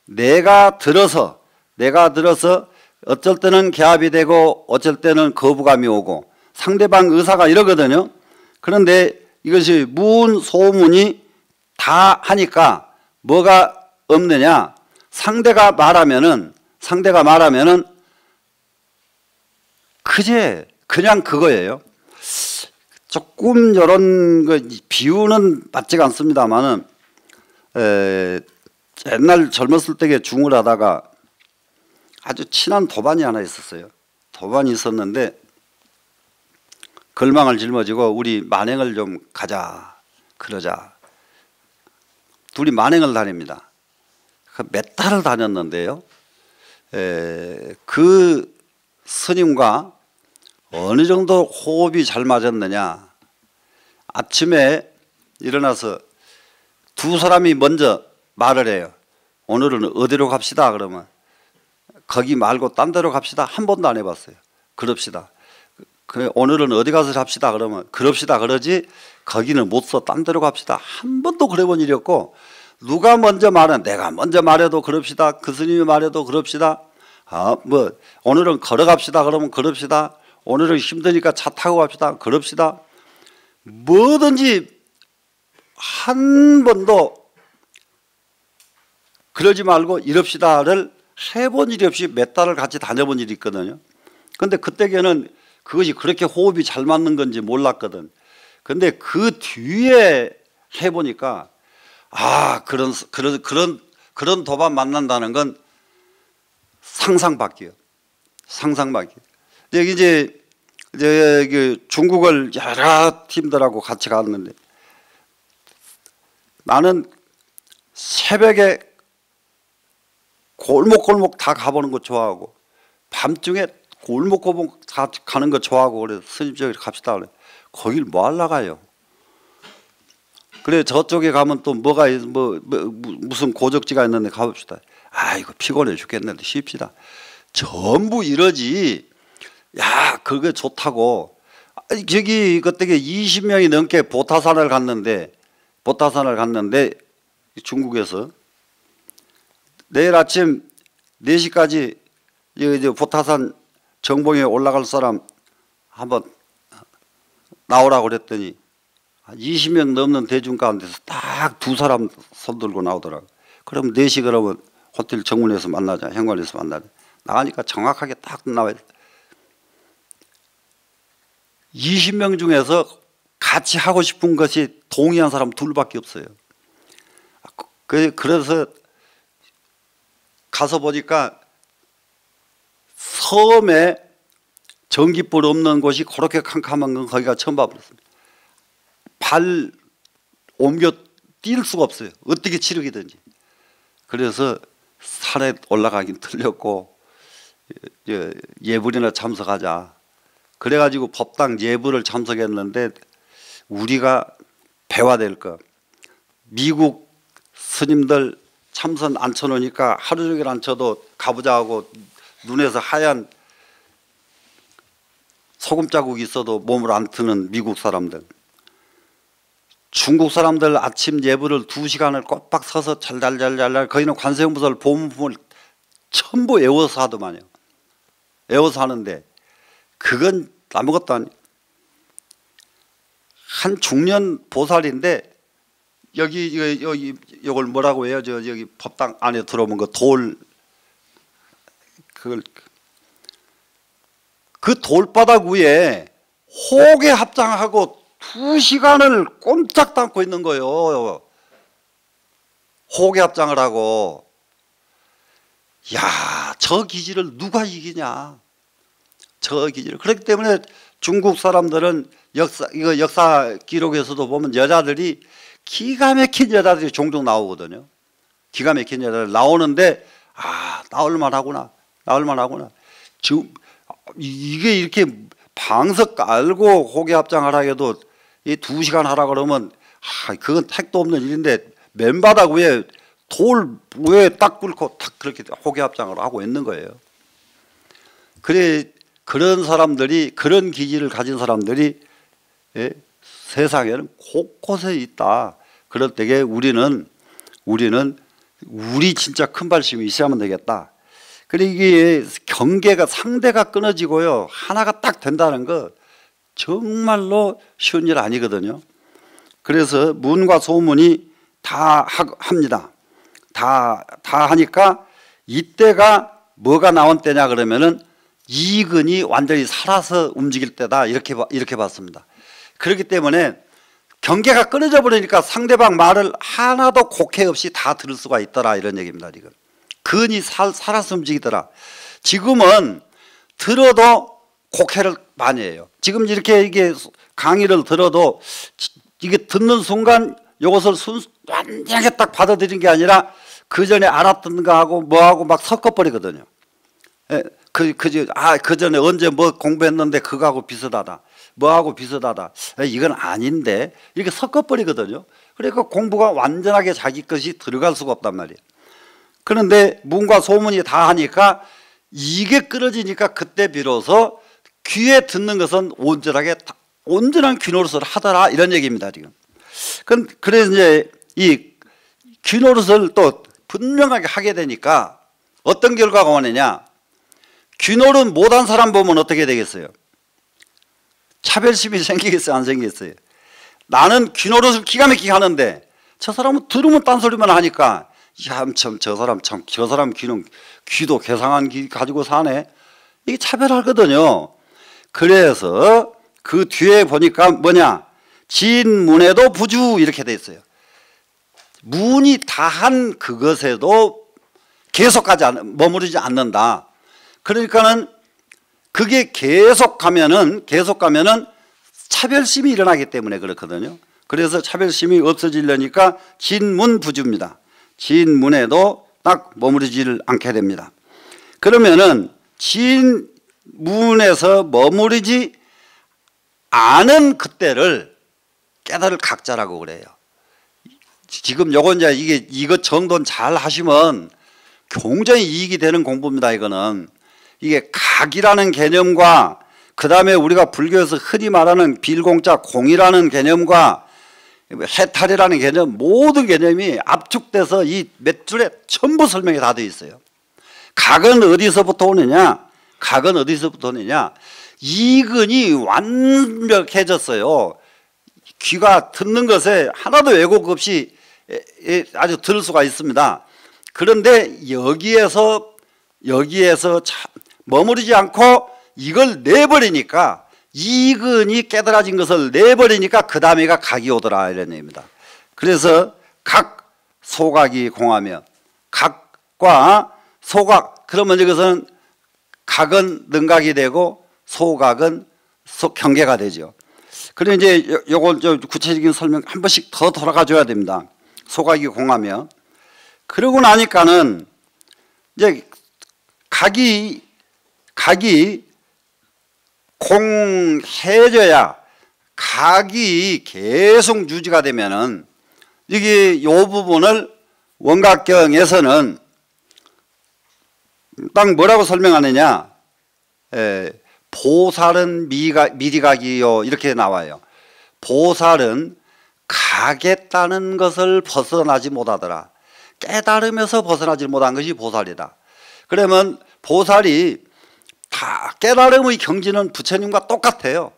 Speaker 1: 내가 들어서 어쩔 때는 개합이 되고 어쩔 때는 거부감이 오고 상대방 의사가 이러거든요. 그런데 이것이 문 소문이 다 하니까 뭐가 없느냐? 상대가 말하면은 그냥 그거예요. 조금 이런 거 비유는 맞지가 않습니다만은 옛날 젊었을 때에 중을 하다가 아주 친한 도반이 하나 있었어요. 도반이 있었는데 걸망을 짊어지고 우리 만행을 좀 가자 그러자. 둘이 만행을 다닙니다. 몇 달을 다녔는데요. 그 스님과 어느 정도 호흡이 잘 맞았느냐. 아침에 일어나서 두 사람이 먼저 말을 해요. 오늘은 어디로 갑시다 그러면 거기 말고 딴 데로 갑시다. 한 번도 안 해봤어요. 그럽시다. 그래 오늘은 어디 가서 잡시다 그러면 그럽시다 그러지 거기는 못 써. 딴 데로 갑시다. 한 번도 그래본 일이 없고 누가 먼저 말은 내가 먼저 말해도 그럽시다. 그 스님이 말해도 그럽시다. 뭐 오늘은 걸어갑시다 그러면 그럽시다. 오늘은 힘드니까 차 타고 갑시다. 그럽시다. 뭐든지 한 번도 그러지 말고 이럽시다를 해본 일이 없이 몇 달을 같이 다녀본 일이 있거든요. 근데 그때에는 그것이 그렇게 호흡이 잘 맞는 건지 몰랐거든. 근데 그 뒤에 해보니까 그런 도반 만난다는 건 상상 밖이에요. 상상 밖이에요. 여기 이제 중국을 여러 팀들하고 같이 갔는데 나는 새벽에 골목골목 다 가보는 거 좋아하고 밤중에 골목골목 다 가는 거 좋아하고 그래서 스님 저기 갑시다 그래. 거길 뭐 하러 가요? 그래 저쪽에 가면 또 뭐가 무슨 고적지가 있는데 가봅시다. 이거 피곤해 죽겠는데 쉽시다. 전부 이러지. 야 그게 좋다고. 저기 그때 20명이 넘게 보타산을 갔는데 중국에서 내일 아침 4시까지 보타산 정봉에 올라갈 사람 한번 나오라고 그랬더니 20명 넘는 대중 가운데서 딱 두 사람 손 들고 나오더라고. 그럼 4시 그러면 호텔 정문에서 만나자. 현관에서 만나자. 나가니까 정확하게 딱 나와야 돼. 20명 중에서 같이 하고 싶은 것이 동의한 사람 둘밖에 없어요. 그래서 가서 보니까 섬에 전기불 없는 곳이 그렇게 캄캄한 건 거기가 처음 봐버렸습니다. 발 옮겨 뛸 수가 없어요. 어떻게 치르기든지. 그래서 산에 올라가긴 틀렸고 예불이나 참석하자. 그래가지고 법당 예불을 참석했는데 우리가 배화될 거. 미국 스님들 참선 앉혀놓으니까 하루 종일 앉혀도 가보자 하고 눈에서 하얀 소금 자국이 있어도 몸을 안 트는 미국 사람들. 중국 사람들 아침 예불을 2시간을 꼬박 서서 잘잘잘잘 거기는 관세음보살 보문품을 전부 외워서 하더만요. 외워서 하는데 그건 아무것도 아니에요. 한 중년 보살인데 여기 이걸 뭐라고 해요? 여기 법당 안에 들어오면 그 돌 그 돌바닥 위에 호계 합장하고 2시간을 꼼짝 않고 있는 거예요. 호계 합장을 하고. 야, 저 기질을 누가 이기냐? 저 기질. 그렇기 때문에 중국 사람들은 역사 기록에서도 보면 여자들이 기가 막힌 여자들이 종종 나오거든요. 기가 막힌 여자들 나오는데 나올만하구나. 지금 이게 이렇게 방석 깔고 호계 합장하라 해도 이 2시간 하라 그러면 그건 택도 없는 일인데 맨바닥 위에 돌 위에 딱 꿇고 딱 그렇게 호계 합장을 하고 있는 거예요. 그래 그런 사람들이 그런 기질을 가진 사람들이 세상에는 곳곳에 있다. 그럴 때에 우리는 우리 진짜 큰 발심이 있어야만 되겠다. 그래 이게 경계가 상대가 끊어지고요. 하나가 딱 된다는 거 정말로 쉬운 일 아니거든요. 그래서 문과 소문이 다 합니다. 다 하니까 이때가 뭐가 나온 때냐 그러면은 이근이 완전히 살아서 움직일 때다 이렇게 봤습니다. 그렇기 때문에 경계가 끊어져 버리니까 상대방 말을 하나도 곡해 없이 다 들을 수가 있더라, 이런 얘기입니다. 지금 근이 살아서 움직이더라. 지금은 들어도 곡해를 많이 해요. 지금 이렇게 이게 강의를 들어도 이게 듣는 순간 이것을 완전하게 딱 받아들인 게 아니라 그 전에 알았던 거하고 뭐하고 막 섞어버리거든요. 그 전에 언제 뭐 공부했는데 그거하고 비슷하다, 뭐하고 비슷하다, 이건 아닌데, 이렇게 섞어버리거든요. 그러니까 공부가 완전하게 자기 것이 들어갈 수가 없단 말이에요. 그런데 문과 소문이 다 하니까 이게 끊어지니까 그때 비로소 귀에 듣는 것은 온전한 귀 노릇을 하더라, 이런 얘기입니다. 지금. 그래서 이제 이 귀 노릇을 또 분명하게 하게 되니까 어떤 결과가 오느냐? 귀 노릇 못한 사람 보면 어떻게 되겠어요? 차별심이 생기겠어요, 안 생기겠어요? 나는 귀 노릇을 기가 막히게 하는데 저 사람은 들으면 딴소리만 하니까 참 저 사람 귀도 괴상한 귀 가지고 사네, 이게 차별하거든요. 그래서 그 뒤에 보니까 뭐냐, 진문에도 부주, 이렇게 돼 있어요. 문이 다한 그것에도 머무르지 않는다. 그러니까는 그게 계속 가면은 차별심이 일어나기 때문에 그렇거든요. 그래서 차별심이 없어지려니까 진문부주입니다. 진문에도 딱 머무르지를 않게 됩니다. 그러면은 진문에서 머무르지 않은 그때를 깨달을 각자라고 그래요. 지금 요거 이제 이거 정돈 잘 하시면 굉장히 이익이 되는 공부입니다. 이거는 이게 각이라는 개념과 그 다음에 우리가 불교에서 흔히 말하는 빌공자 공이라는 개념과 해탈이라는 개념, 모든 개념이 압축돼서 이 몇 줄에 전부 설명이 다 되어 있어요. 각은 어디서부터 오느냐? 이근이 완벽해졌어요. 귀가 듣는 것에 하나도 왜곡 없이 아주 들을 수가 있습니다. 그런데 여기에서 머무르지 않고 이걸 내버리니까, 이근이 깨달아진 것을 내버리니까 그 다음에가 각이 오더라, 이런 얘기입니다. 그래서 각, 소각이 공하며, 각과 소각, 그러면 이것은 각은 능각이 되고 소각은 경계가 되죠. 그리고 이제 요걸 구체적인 설명 한 번씩 더 돌아가 줘야 됩니다. 소각이 공하며. 그러고 나니까는 이제 각이 공해져야, 각이 계속 유지가 되면은, 이게 요 부분을 원각경에서는 딱 뭐라고 설명하느냐? 보살은 미리각이요, 이렇게 나와요. 보살은 가겠다는 것을 벗어나지 못하더라. 깨달으면서 벗어나지 못한 것이 보살이다. 그러면 보살이 다 깨달음의 경지는 부처님과 똑같아요.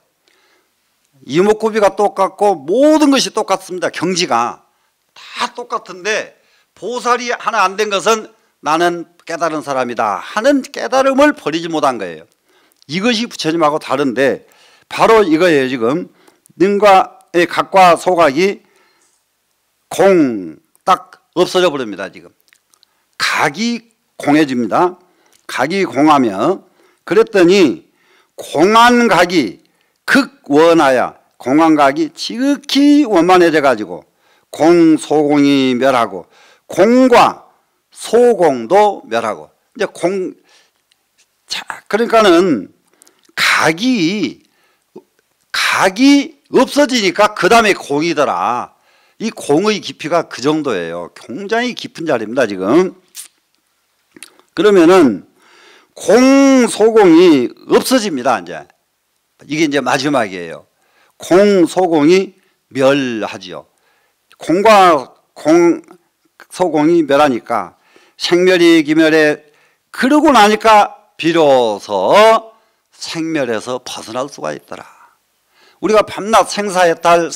Speaker 1: 이목구비가 똑같고 모든 것이 똑같습니다. 경지가 다 똑같은데, 보살이 하나 안 된 것은 나는 깨달은 사람이다 하는 깨달음을 버리지 못한 거예요. 이것이 부처님하고 다른데 바로 이거예요. 지금 능과의 각과 소각이 딱 없어져 버립니다. 지금 각이 공해집니다. 각이 공하며, 그랬더니 공한각이 극원하여, 공한각이 지극히 원만해져 가지고 공소공이 멸하고 공과 소공도 멸하고, 이제 그러니까는 각이 없어지니까 그 다음에 공이더라. 이 공의 깊이가 그 정도예요. 굉장히 깊은 자리입니다, 지금. 그러면은 공소공이 없어집니다, 이제. 이게 이제 마지막이에요. 공소공이 멸하지요. 공과 소공이 멸하니까 생멸이 기멸에, 그러고 나니까 비로소 생멸에서 벗어날 수가 있더라. 우리가 밤낮 생사해탈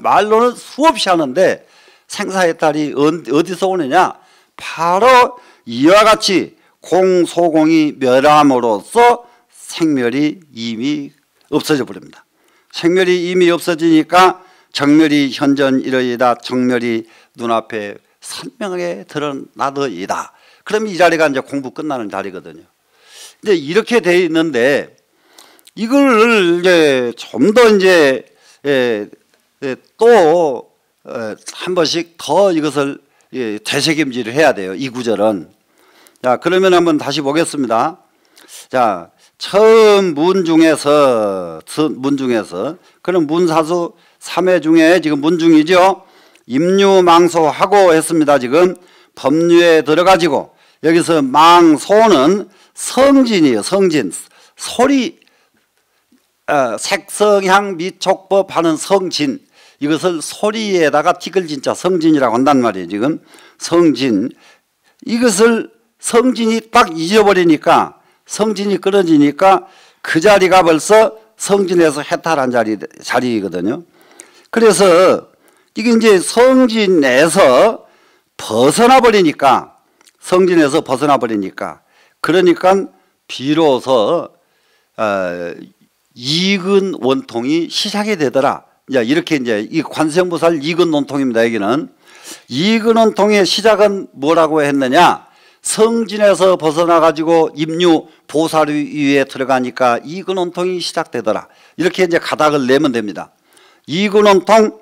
Speaker 1: 말로는 수없이 하는데, 생사해탈이 어디서 오느냐? 바로 이와 같이 공소공이 멸함으로써 생멸이 이미 없어져 버립니다. 생멸이 이미 없어지니까 정멸이 현전이러이다. 정멸이 눈앞에 선명하게 드러나더이다. 그럼 이 자리가 이제 공부 끝나는 자리거든요. 이제 이렇게 돼 있는데 이걸 이제 좀 더 이제 또 한 번씩 더 이것을 되새김질을 해야 돼요. 이 구절은. 자, 그러면 한번 다시 보겠습니다. 자, 처음 문 중에서 그럼 문사수 3회 중에 지금 문 중이죠. 임유망소하고 했습니다. 지금 법류에 들어가지고 여기서 망소는 성진이에요. 성진. 소리 색성향 미촉법 하는 성진. 이것을 소리에다가 티글진자 성진이라고 한단 말이에요. 지금 성진. 이것을 성진이 딱 잊어버리니까 성진이 끊어지니까 그 자리가 벌써 성진에서 해탈한 자리거든요. 그래서 이게 이제 성진에서 벗어나 버리니까 그러니까 비로소 이근 원통이 시작이 되더라. 이렇게 이제 이 관세음보살 이근 원통입니다. 여기는 이근 원통의 시작은 뭐라고 했느냐? 성진에서 벗어나 가지고 임유 보살 위에 들어가니까 이근 원통이 시작되더라. 이렇게 이제 가닥을 내면 됩니다. 이근 원통,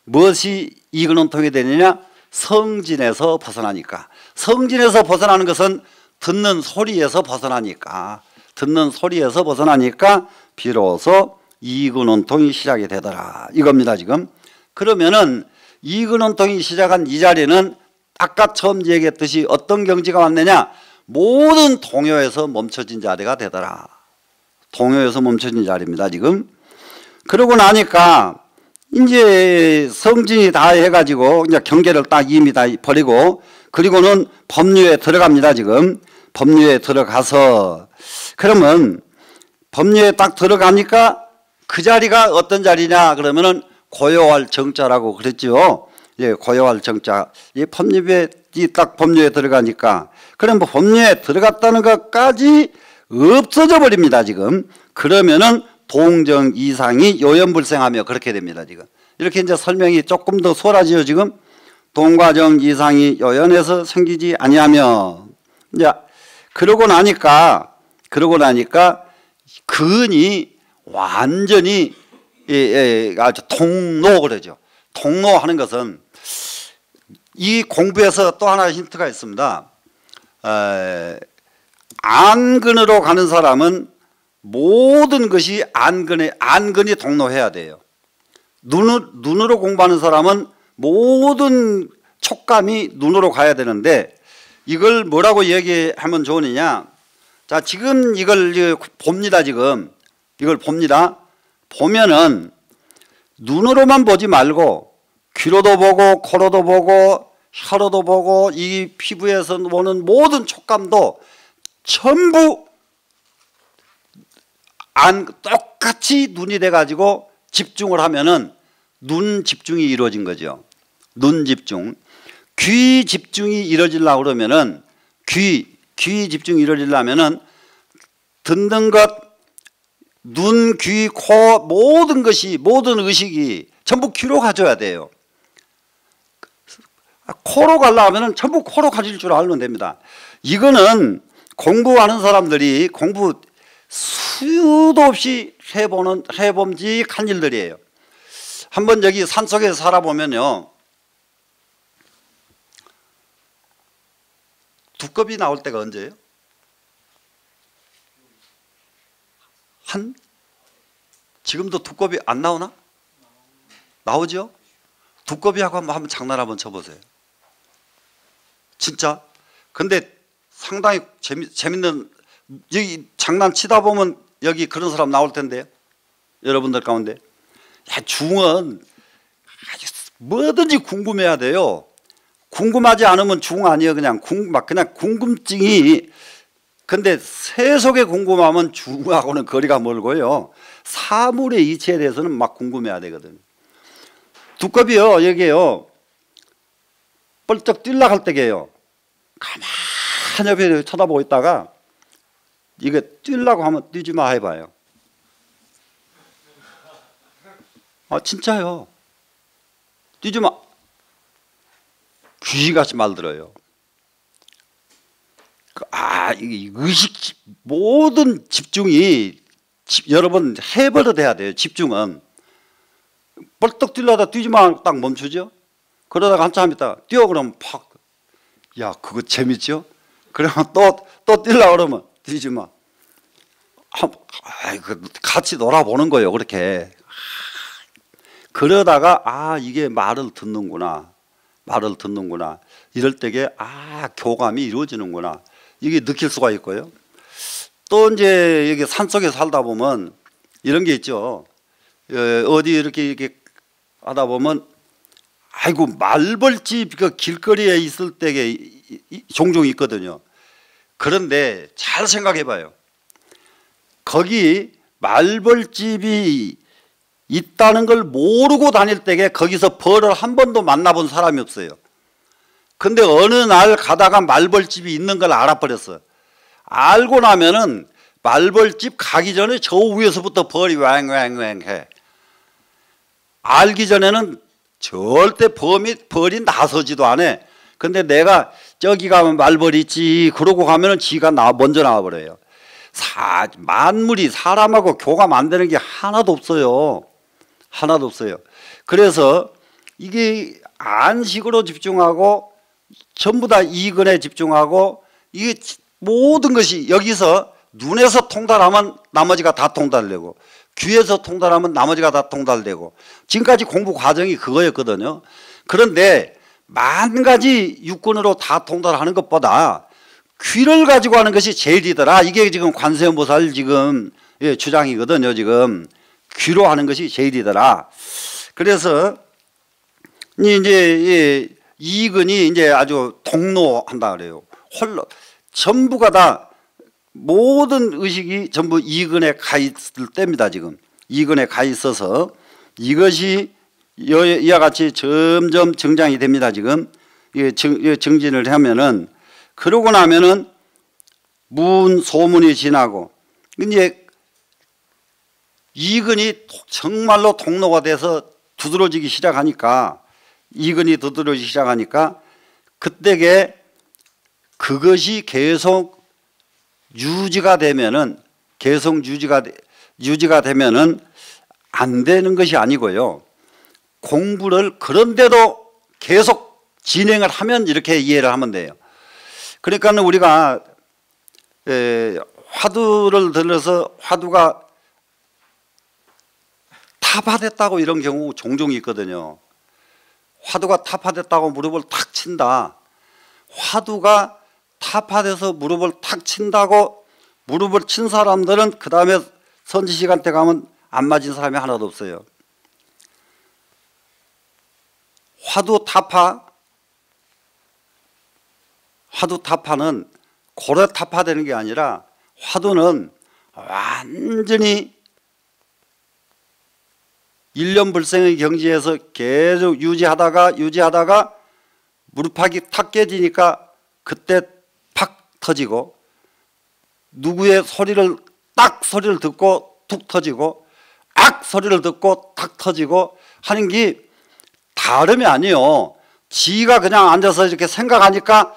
Speaker 1: 무엇이 이근 원통이 되느냐? 성진에서 벗어나니까. 성진에서 벗어나는 것은 듣는 소리에서 벗어나니까 비로소 이근 원통이 시작이 되더라. 이겁니다. 지금. 그러면은 이근 원통이 시작한 이 자리는 아까 처음 얘기했듯이 어떤 경지가 왔느냐? 모든 동요에서 멈춰진 자리가 되더라. 동요에서 멈춰진 자리입니다. 지금. 그러고 나니까 이제 성진이 다 해가지고 이제 경계를 딱 이미 다 버리고 그리고는 법류에 들어갑니다. 지금. 법류에 들어가서 그러면 법류에 딱 들어가니까 그 자리가 어떤 자리냐 그러면은 고요할 정자라고 그랬죠. 예, 고요할 정자. 이 법류에 딱 법류에 들어가니까 그럼 뭐 법류에 들어갔다는 것까지 없어져 버립니다. 지금. 그러면은 동정 이상이 요연불생하며 그렇게 됩니다. 지금. 이렇게 이제 설명이 조금 더 소라지요. 지금. 동과정 이상이 요연해서 생기지 아니하며. 이제 그러고 나니까 근이 완전히 아주 통로 그러죠. 통로하는 것은 이 공부에서 또 하나 힌트가 있습니다. 안근으로 가는 사람은 모든 것이 안근이 통로해야 돼요. 눈으로 공부하는 사람은 모든 촉감이 눈으로 가야 되는데 이걸 뭐라고 얘기하면 좋으느냐? 자, 지금 이걸 봅니다. 지금 이걸 봅니다. 보면은 눈으로만 보지 말고 귀로도 보고 코로도 보고 혀로도 보고 이 피부에서 오는 모든 촉감도 전부 똑같이 눈이 돼가지고 집중을 하면은 눈 집중이 이루어진 거죠. 눈 집중. 귀 집중이 이루어지려고 그러면은 귀 집중이 이루어지려면은 듣는 것, 눈, 귀, 코 모든 것이 모든 의식이 전부 귀로 가져야 돼요. 코로 가려면은 전부 코로 가질 줄 알면 됩니다. 이거는 공부하는 사람들이 공부 수도 없이 해봄직한 일들이에요. 한번 여기 산속에 살아보면요. 두꺼비 나올 때가 언제예요? 지금도 두꺼비 안 나오나? 나오죠? 두꺼비하고 한번 장난 한번 쳐보세요. 진짜. 근데 상당히 재밌는, 여기 장난치다 보면 여기 그런 사람 나올 텐데요. 여러분들 가운데. 야, 중은 뭐든지 궁금해야 돼요. 궁금하지 않으면 중 아니에요. 그냥 궁금증이. 근데 세속에 궁금하면 중하고는 거리가 멀고요. 사물의 이치에 대해서는 막 궁금해야 되거든요. 두꺼비요, 여기에요. 뻘쩍 뛰려고 할 때게요. 가만히 옆에 쳐다보고 있다가 이게 뛰려고 하면 뛰지 마 해봐요. 아, 진짜요. 뛰지 마. 귀신같이 말들어요. 이 의식 모든 집중이 여러분 해버려야 돼요. 집중은 벌떡 뛰려다 뛰지 마 딱 멈추죠. 그러다가 한참 있다 뛰어 그러면 팍, 야 그거 재밌죠? 그러면 또 뛰려고 그러면 뛰지 마. 같이 놀아보는 거예요. 그렇게 그러다가 이게 말을 듣는구나 이럴 때게 교감이 이루어지는구나 이게 느낄 수가 있고요. 또 이제 여기 산속에 살다 보면 이런 게 있죠. 어디 이렇게 하다 보면 아이고 말벌집 그 길거리에 있을 때게 종종 있거든요. 그런데 잘 생각해 봐요. 거기 말벌집이 있다는 걸 모르고 다닐 때에 거기서 벌을 한 번도 만나본 사람이 없어요. 근데 어느 날 가다가 말벌집이 있는 걸 알아버렸어. 알고 나면은 말벌집 가기 전에 저 위에서부터 벌이 왱왱왱 해. 알기 전에는 절대 벌이 나서지도 않아. 근데 내가 저기 가면 말벌이 있지 그러고 가면은 지가 먼저 나와버려요. 만물이 사람하고 교감 안 되는 게 하나도 없어요. 하나도 없어요. 그래서 이게 안식으로 집중하고 전부 다 이근에 집중하고 이게 모든 것이 여기서 눈에서 통달하면 나머지가 다 통달되고 귀에서 통달하면 나머지가 다 통달되고 지금까지 공부 과정이 그거였거든요. 그런데 만 가지 육군으로 다 통달하는 것보다 귀를 가지고 하는 것이 제일이더라. 이게 지금 관세음보살 지금 주장이거든요. 지금 귀로 하는 것이 제일이더라. 그래서 이제 이근이 이제 아주 통로한다 그래요. 홀로 전부가 다 모든 의식이 전부 이근에 가 있을 때입니다. 지금 이근에 가 있어서 이것이 이와 같이 점점 정장이 됩니다. 지금 정진을 하면은 그러고 나면은 소문이 지나고 이제 이근이 정말로 통로가 돼서 두드러지기 시작하니까 이근이 두드러지기 시작하니까 그때게 그것이 계속 유지가 되면은 안 되는 것이 아니고요. 공부를 그런데도 계속 진행을 하면 이렇게 이해를 하면 돼요. 그러니까 우리가 화두를 들어서 화두가 타파됐다고 이런 경우 종종 있거든요. 화두가 타파됐다고 무릎을 탁 친다. 화두가 타파돼서 무릎을 탁 친다고 무릎을 친 사람들은 그 다음에 선지시간 때 가면 안 맞은 사람이 하나도 없어요. 화두 타파는 고래 타파되는 게 아니라 화두는 완전히 일념불생의 경지에서 계속 유지하다가 무릎팍이 탁 깨지니까 그때 팍 터지고 누구의 소리를 듣고 툭 터지고 악 소리를 듣고 탁 터지고 하는 게 다름이 아니에요. 지가 그냥 앉아서 이렇게 생각하니까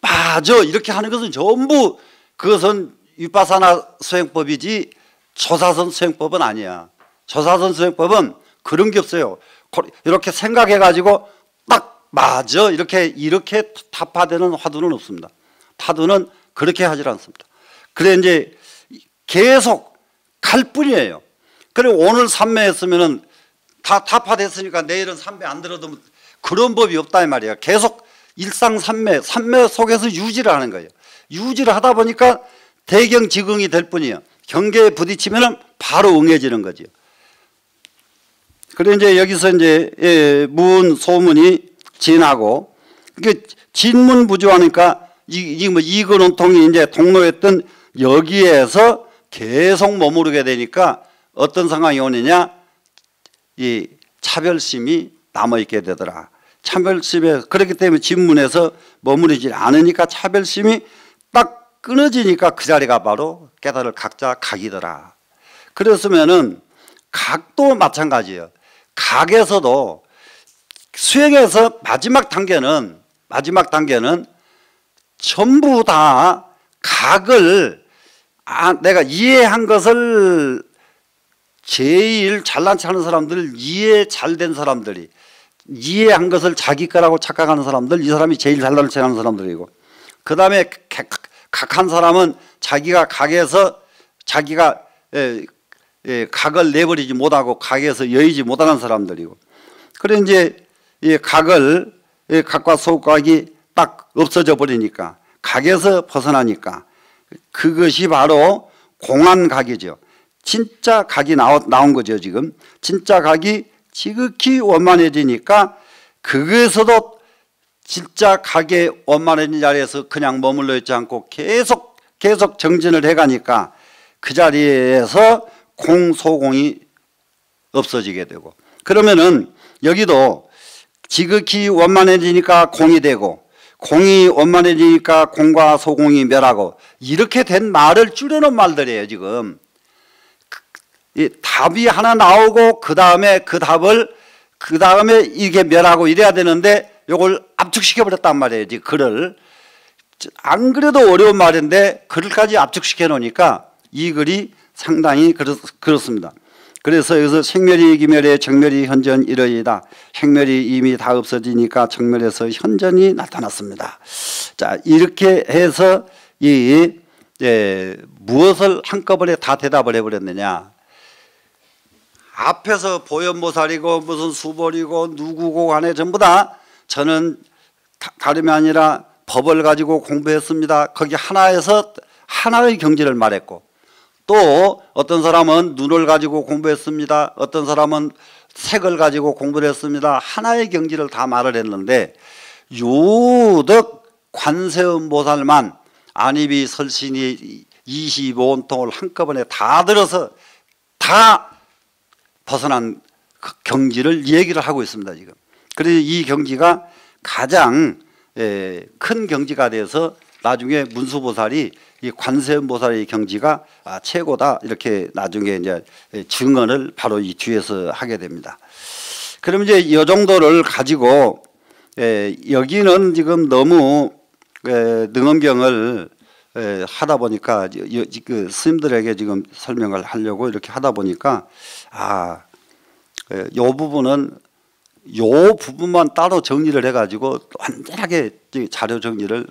Speaker 1: 맞아 이렇게 하는 것은 전부 그것은 위파사나 수행법이지 조사선 수행법은 아니야. 조사선 수행법은 그런 게 없어요. 이렇게 생각해 가지고 딱 맞아 이렇게 타파되는 화두는 없습니다. 타두는 그렇게 하질 않습니다. 그래 이제 계속 갈 뿐이에요. 그래 오늘 삼매했으면은 다 타파됐으니까 내일은 삼매 안 들어도 그런 법이 없다 이 말이야. 계속 일상 삼매 속에서 유지를 하는 거예요. 유지를 하다 보니까 대경지긍이 될 뿐이에요. 경계에 부딪히면은 바로 응해지는 거죠. 그래 이제 여기서 이제 소문이 진하고 이게 진문부주하니까 이근원통이 이제 통로했던 여기에서 계속 머무르게 되니까 어떤 상황이 오느냐 이 차별심이 남아있게 되더라. 차별심에 그렇기 때문에 진문에서 머무르지 않으니까 차별심이 딱 끊어지니까 그 자리가 바로 깨달을 각자 각이더라. 그랬으면은 각도 마찬가지예요. 각에서도 수행에서 마지막 단계는 전부 다 각을 내가 이해한 것을 제일 잘난 체 하는 사람들, 이해 잘 된 사람들이 이해한 것을 자기 거라고 착각하는 사람들, 이 사람이 제일 잘난 체 하는 사람들이고, 그 다음에 각한 사람은 자기가 각에서 자기가 각을 내버리지 못하고 각에서 여의지 못하는 사람들이고, 그래 이제 이 각과 소각이 딱 없어져 버리니까, 각에서 벗어나니까 그것이 바로 공안각이죠. 진짜 각이 나온 거죠. 지금 진짜 각이 지극히 원만해지니까, 그것에서도 진짜 각의 원만해진 자리에서 그냥 머물러 있지 않고 계속 정진을 해가니까 그 자리에서 공소공이 없어지게 되고, 그러면은 여기도 지극히 원만해지니까 공이 되고, 공이 원만해지니까 공과 소공이 멸하고, 이렇게 된 말을 줄여놓은 말들이에요. 지금 이 답이 하나 나오고 그 다음에 이게 멸하고 이래야 되는데 요걸 압축시켜 버렸단 말이에요. 지금 글을, 안 그래도 어려운 말인데 글까지 압축시켜 놓으니까 이 글이 상당히 그렇습니다. 그래서 여기서 생멸이 기멸에 정멸이 현전 이러이다. 생멸이 이미 다 없어지니까 정멸에서 현전이 나타났습니다. 자, 이렇게 해서 무엇을 한꺼번에 다 대답을 해버렸느냐. 앞에서 보현보살이고 무슨 수벌이고 누구고 간에 전부 다 저는 다름이 아니라 법을 가지고 공부했습니다. 거기 하나에서 하나의 경지를 말했고, 또 어떤 사람은 눈을 가지고 공부했습니다. 어떤 사람은 색을 가지고 공부를 했습니다. 하나의 경지를 다 말을 했는데, 유독 관세음보살만 안입이 설신이 25원통을 한꺼번에 다 들어서 다 벗어난 그 경지를 얘기를 하고 있습니다. 지금. 그래서 이 경지가 가장 큰 경지가 돼서 나중에 문수보살이 이 관세음보살의 경지가 최고다, 이렇게 나중에 이제 증언을 바로 이 뒤에서 하게 됩니다. 그럼 이제 이 정도를 가지고 여기는 지금 너무 능엄경을 하다 보니까 그 스님들에게 지금 설명을 하려고 이렇게 하다 보니까 요 부분만 따로 정리를 해가지고 완전하게 자료 정리를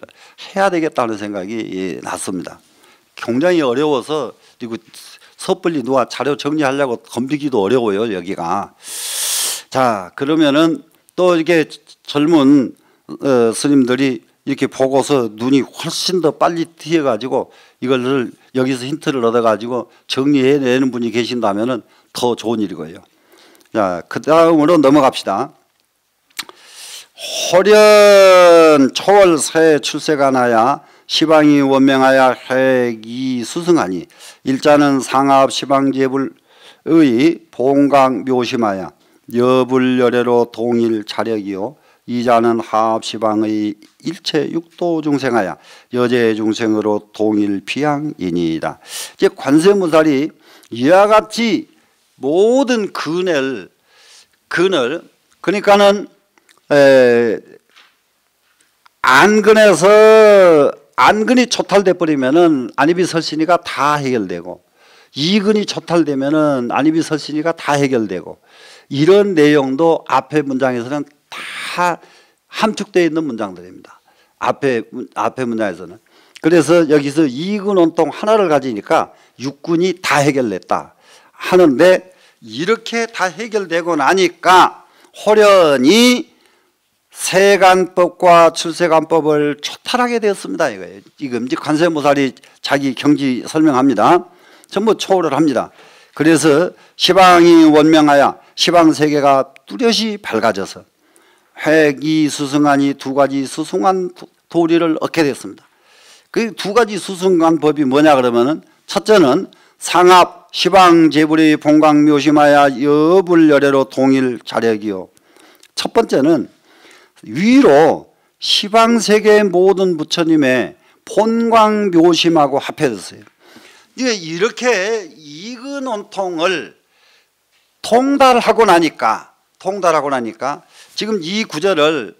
Speaker 1: 해야 되겠다는 생각이 났습니다. 굉장히 어려워서, 그리고 섣불리 누가 자료 정리하려고 덤비기도 어려워요, 여기가. 자, 그러면은 또 이렇게 젊은 스님들이 이렇게 보고서 눈이 훨씬 더 빨리 튀어가지고 이걸 여기서 힌트를 얻어가지고 정리해내는 분이 계신다면은 더 좋은 일이고요. 자, 그 다음으로 넘어갑시다. 호련 초월 새 출세가 나야 시방이 원명하야 핵이 수승하니, 일자는 상합 시방제불의 봉강 묘심하야 여불열애로 동일 자력이요, 이자는 하합시방의 일체 육도 중생하야 여제 중생으로 동일 피양이니이다. 이제 관세음보살이 이와 같이 모든 근을 그러니까는 안근이 초탈돼 버리면은 안입이 설신이가 다 해결되고, 이근이 초탈되면은 안입이 설신이가 다 해결되고, 이런 내용도 앞에 문장에서는 다 함축되어 있는 문장들입니다. 앞에 문장에서는. 그래서 여기서 이근 온통 하나를 가지니까 육근이 다 해결됐다 하는데, 이렇게 다 해결되고 나니까 호련이 세간법과 출세간법을 초탈하게 되었습니다. 이거예요. 지금 관세음보살이 자기 경지 설명합니다. 전부 초월을 합니다. 그래서 시방이 원명하여 시방세계가 뚜렷이 밝아져서 핵이 수승하니 두 가지 수승한 도리를 얻게 됐습니다. 그 두 가지 수승한 법이 뭐냐 그러면은, 첫째는 상합 시방제불의 봉강묘심하여 여불열애로 동일 자력이요, 첫 번째는 위로 시방세계의 모든 부처님의 본광묘심하고 합해졌어요. 이렇게 이근원통을 통달하고 나니까 지금 이 구절을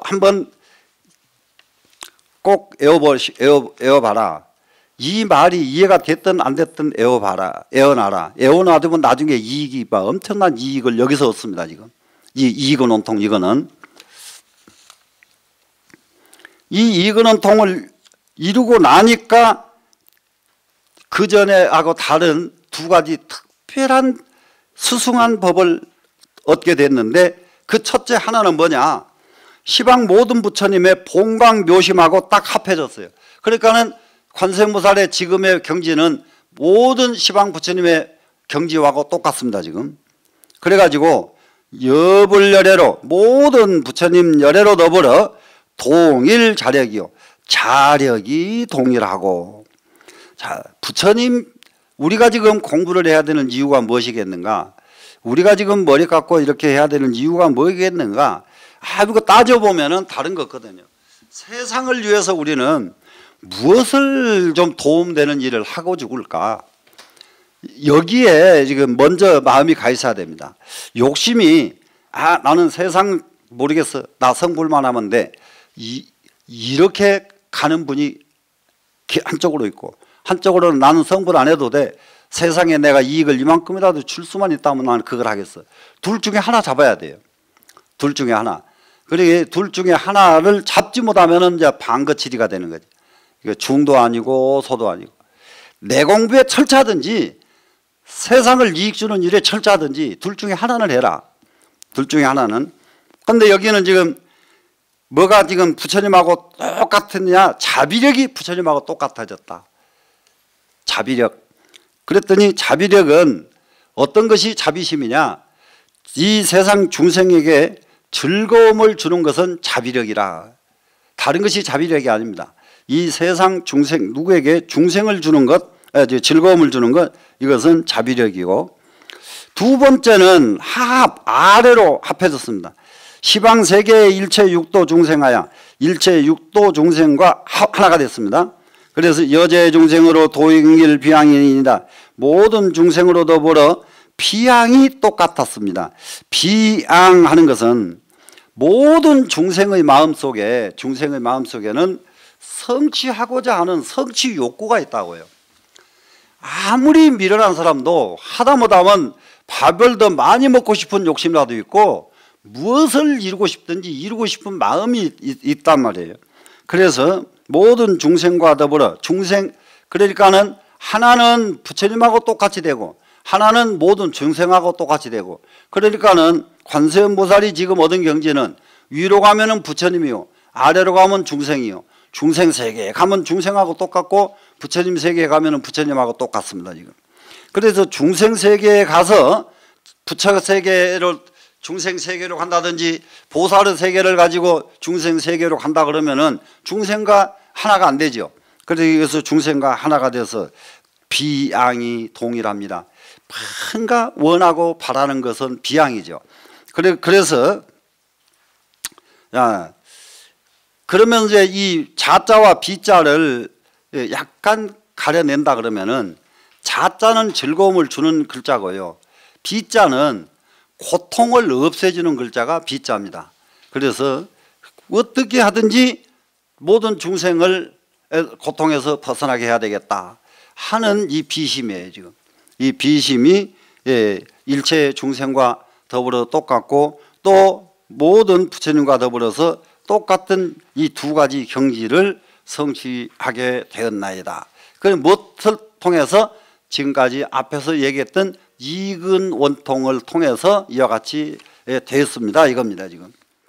Speaker 1: 한번 꼭 애워봐라. 이 말이 이해가 됐든 안 됐든 애워놔라. 애워놔두면 나중에 이익이 엄청난 이익을 여기서 얻습니다. 지금 이 이익은 온통 이거는 이 이익은 온통을 이루고 나니까 그 전에 하고 다른 두 가지 특별한 수승한 법을 얻게 됐는데 그 첫째 하나는 뭐냐? 시방 모든 부처님의 본광 묘심하고 딱 합해졌어요. 그러니까는 관세음보살의 지금의 경지는 모든 시방 부처님의 경지하고 똑같습니다. 지금 그래가지고 여불열애로 모든 부처님 열애로 더불어 동일 자력이요 자력이 동일하고. 자, 부처님 우리가 지금 공부를 해야 되는 이유가 무엇이겠는가? 우리가 지금 머리 깎고 이렇게 해야 되는 이유가 뭐겠는가? 이거 따져보면은 다른 거 없거든요. 세상을 위해서 우리는 무엇을 좀 도움되는 일을 하고 죽을까? 여기에 지금 먼저 마음이 가 있어야 됩니다. 욕심이 나는 세상 모르겠어. 나 성불만 하면 돼. 이렇게 가는 분이 한쪽으로 있고 한쪽으로는 나는 성불 안 해도 돼. 세상에 내가 이익을 이만큼이라도 줄 수만 있다면 나는 그걸 하겠어. 둘 중에 하나 잡아야 돼요. 둘 중에 하나. 그러게 둘 중에 하나를 잡지 못하면 이제 반거치리가 되는 거지. 이거 중도 아니고 소도 아니고. 내 공부에 철저하든지 세상을 이익 주는 일에 철저하든지 둘 중에 하나는 해라. 둘 중에 하나는. 근데 여기는 지금 뭐가 지금 부처님하고 똑같으냐? 자비력이 부처님하고 똑같아졌다. 자비력. 그랬더니 자비력은 어떤 것이 자비심이냐? 이 세상 중생에게 즐거움을 주는 것은 자비력이라. 다른 것이 자비력이 아닙니다. 이 세상 중생 누구에게 중생을 주는 것, 즐거움을 주는 것, 이것은 자비력이고, 두 번째는 합, 아래로 합해졌습니다. 시방 세계의 일체 육도 중생하여 일체 육도 중생과 하나가 됐습니다. 그래서 여제 중생으로 도잉일 비양이니이다. 모든 중생으로 더불어 비양이 똑같았습니다. 비양하는 것은 모든 중생의 마음속에는 성취하고자 하는 성취 욕구가 있다고요. 아무리 미련한 사람도 하다못하면 밥을 더 많이 먹고 싶은 욕심이라도 있고 무엇을 이루고 싶든지 이루고 싶은 마음이 있단 말이에요. 그래서 모든 중생과 더불어 그러니까는 하나는 부처님하고 똑같이 되고 하나는 모든 중생하고 똑같이 되고, 그러니까는 관세음보살이 지금 얻은 경지는 위로 가면은 부처님이요 아래로 가면 중생이요, 중생 세계에 가면 중생하고 똑같고 부처님 세계에 가면은 부처님하고 똑같습니다. 지금 그래서 중생 세계에 가서 부처 세계로 중생 세계로 간다든지 보살의 세계를 가지고 중생 세계로 간다 그러면은 중생과 하나가 안 되죠. 그래서 중생과 하나가 돼서 비양이 동일합니다. 뭔가 원하고 바라는 것은 비양이죠. 그래서 그러면 이제 이 자자와 비자를 약간 가려낸다 그러면은 자자는 즐거움을 주는 글자고요. 비자는 고통을 없애주는 글자가 비자입니다. 그래서 어떻게 하든지 모든 중생을 고통에서 벗어나게 해야 되겠다 하는 이 비심이에요. 지금 이 비심이 일체 중생과 더불어 똑같고 또 모든 부처님과 더불어서 똑같은 이 두 가지 경지를 성취하게 되었나이다. 그럼 무엇을 통해서 지금까지 앞에서 얘기했던 이근 원통을 통해서 이와 같이 되었습니다. 이겁니다. 지금.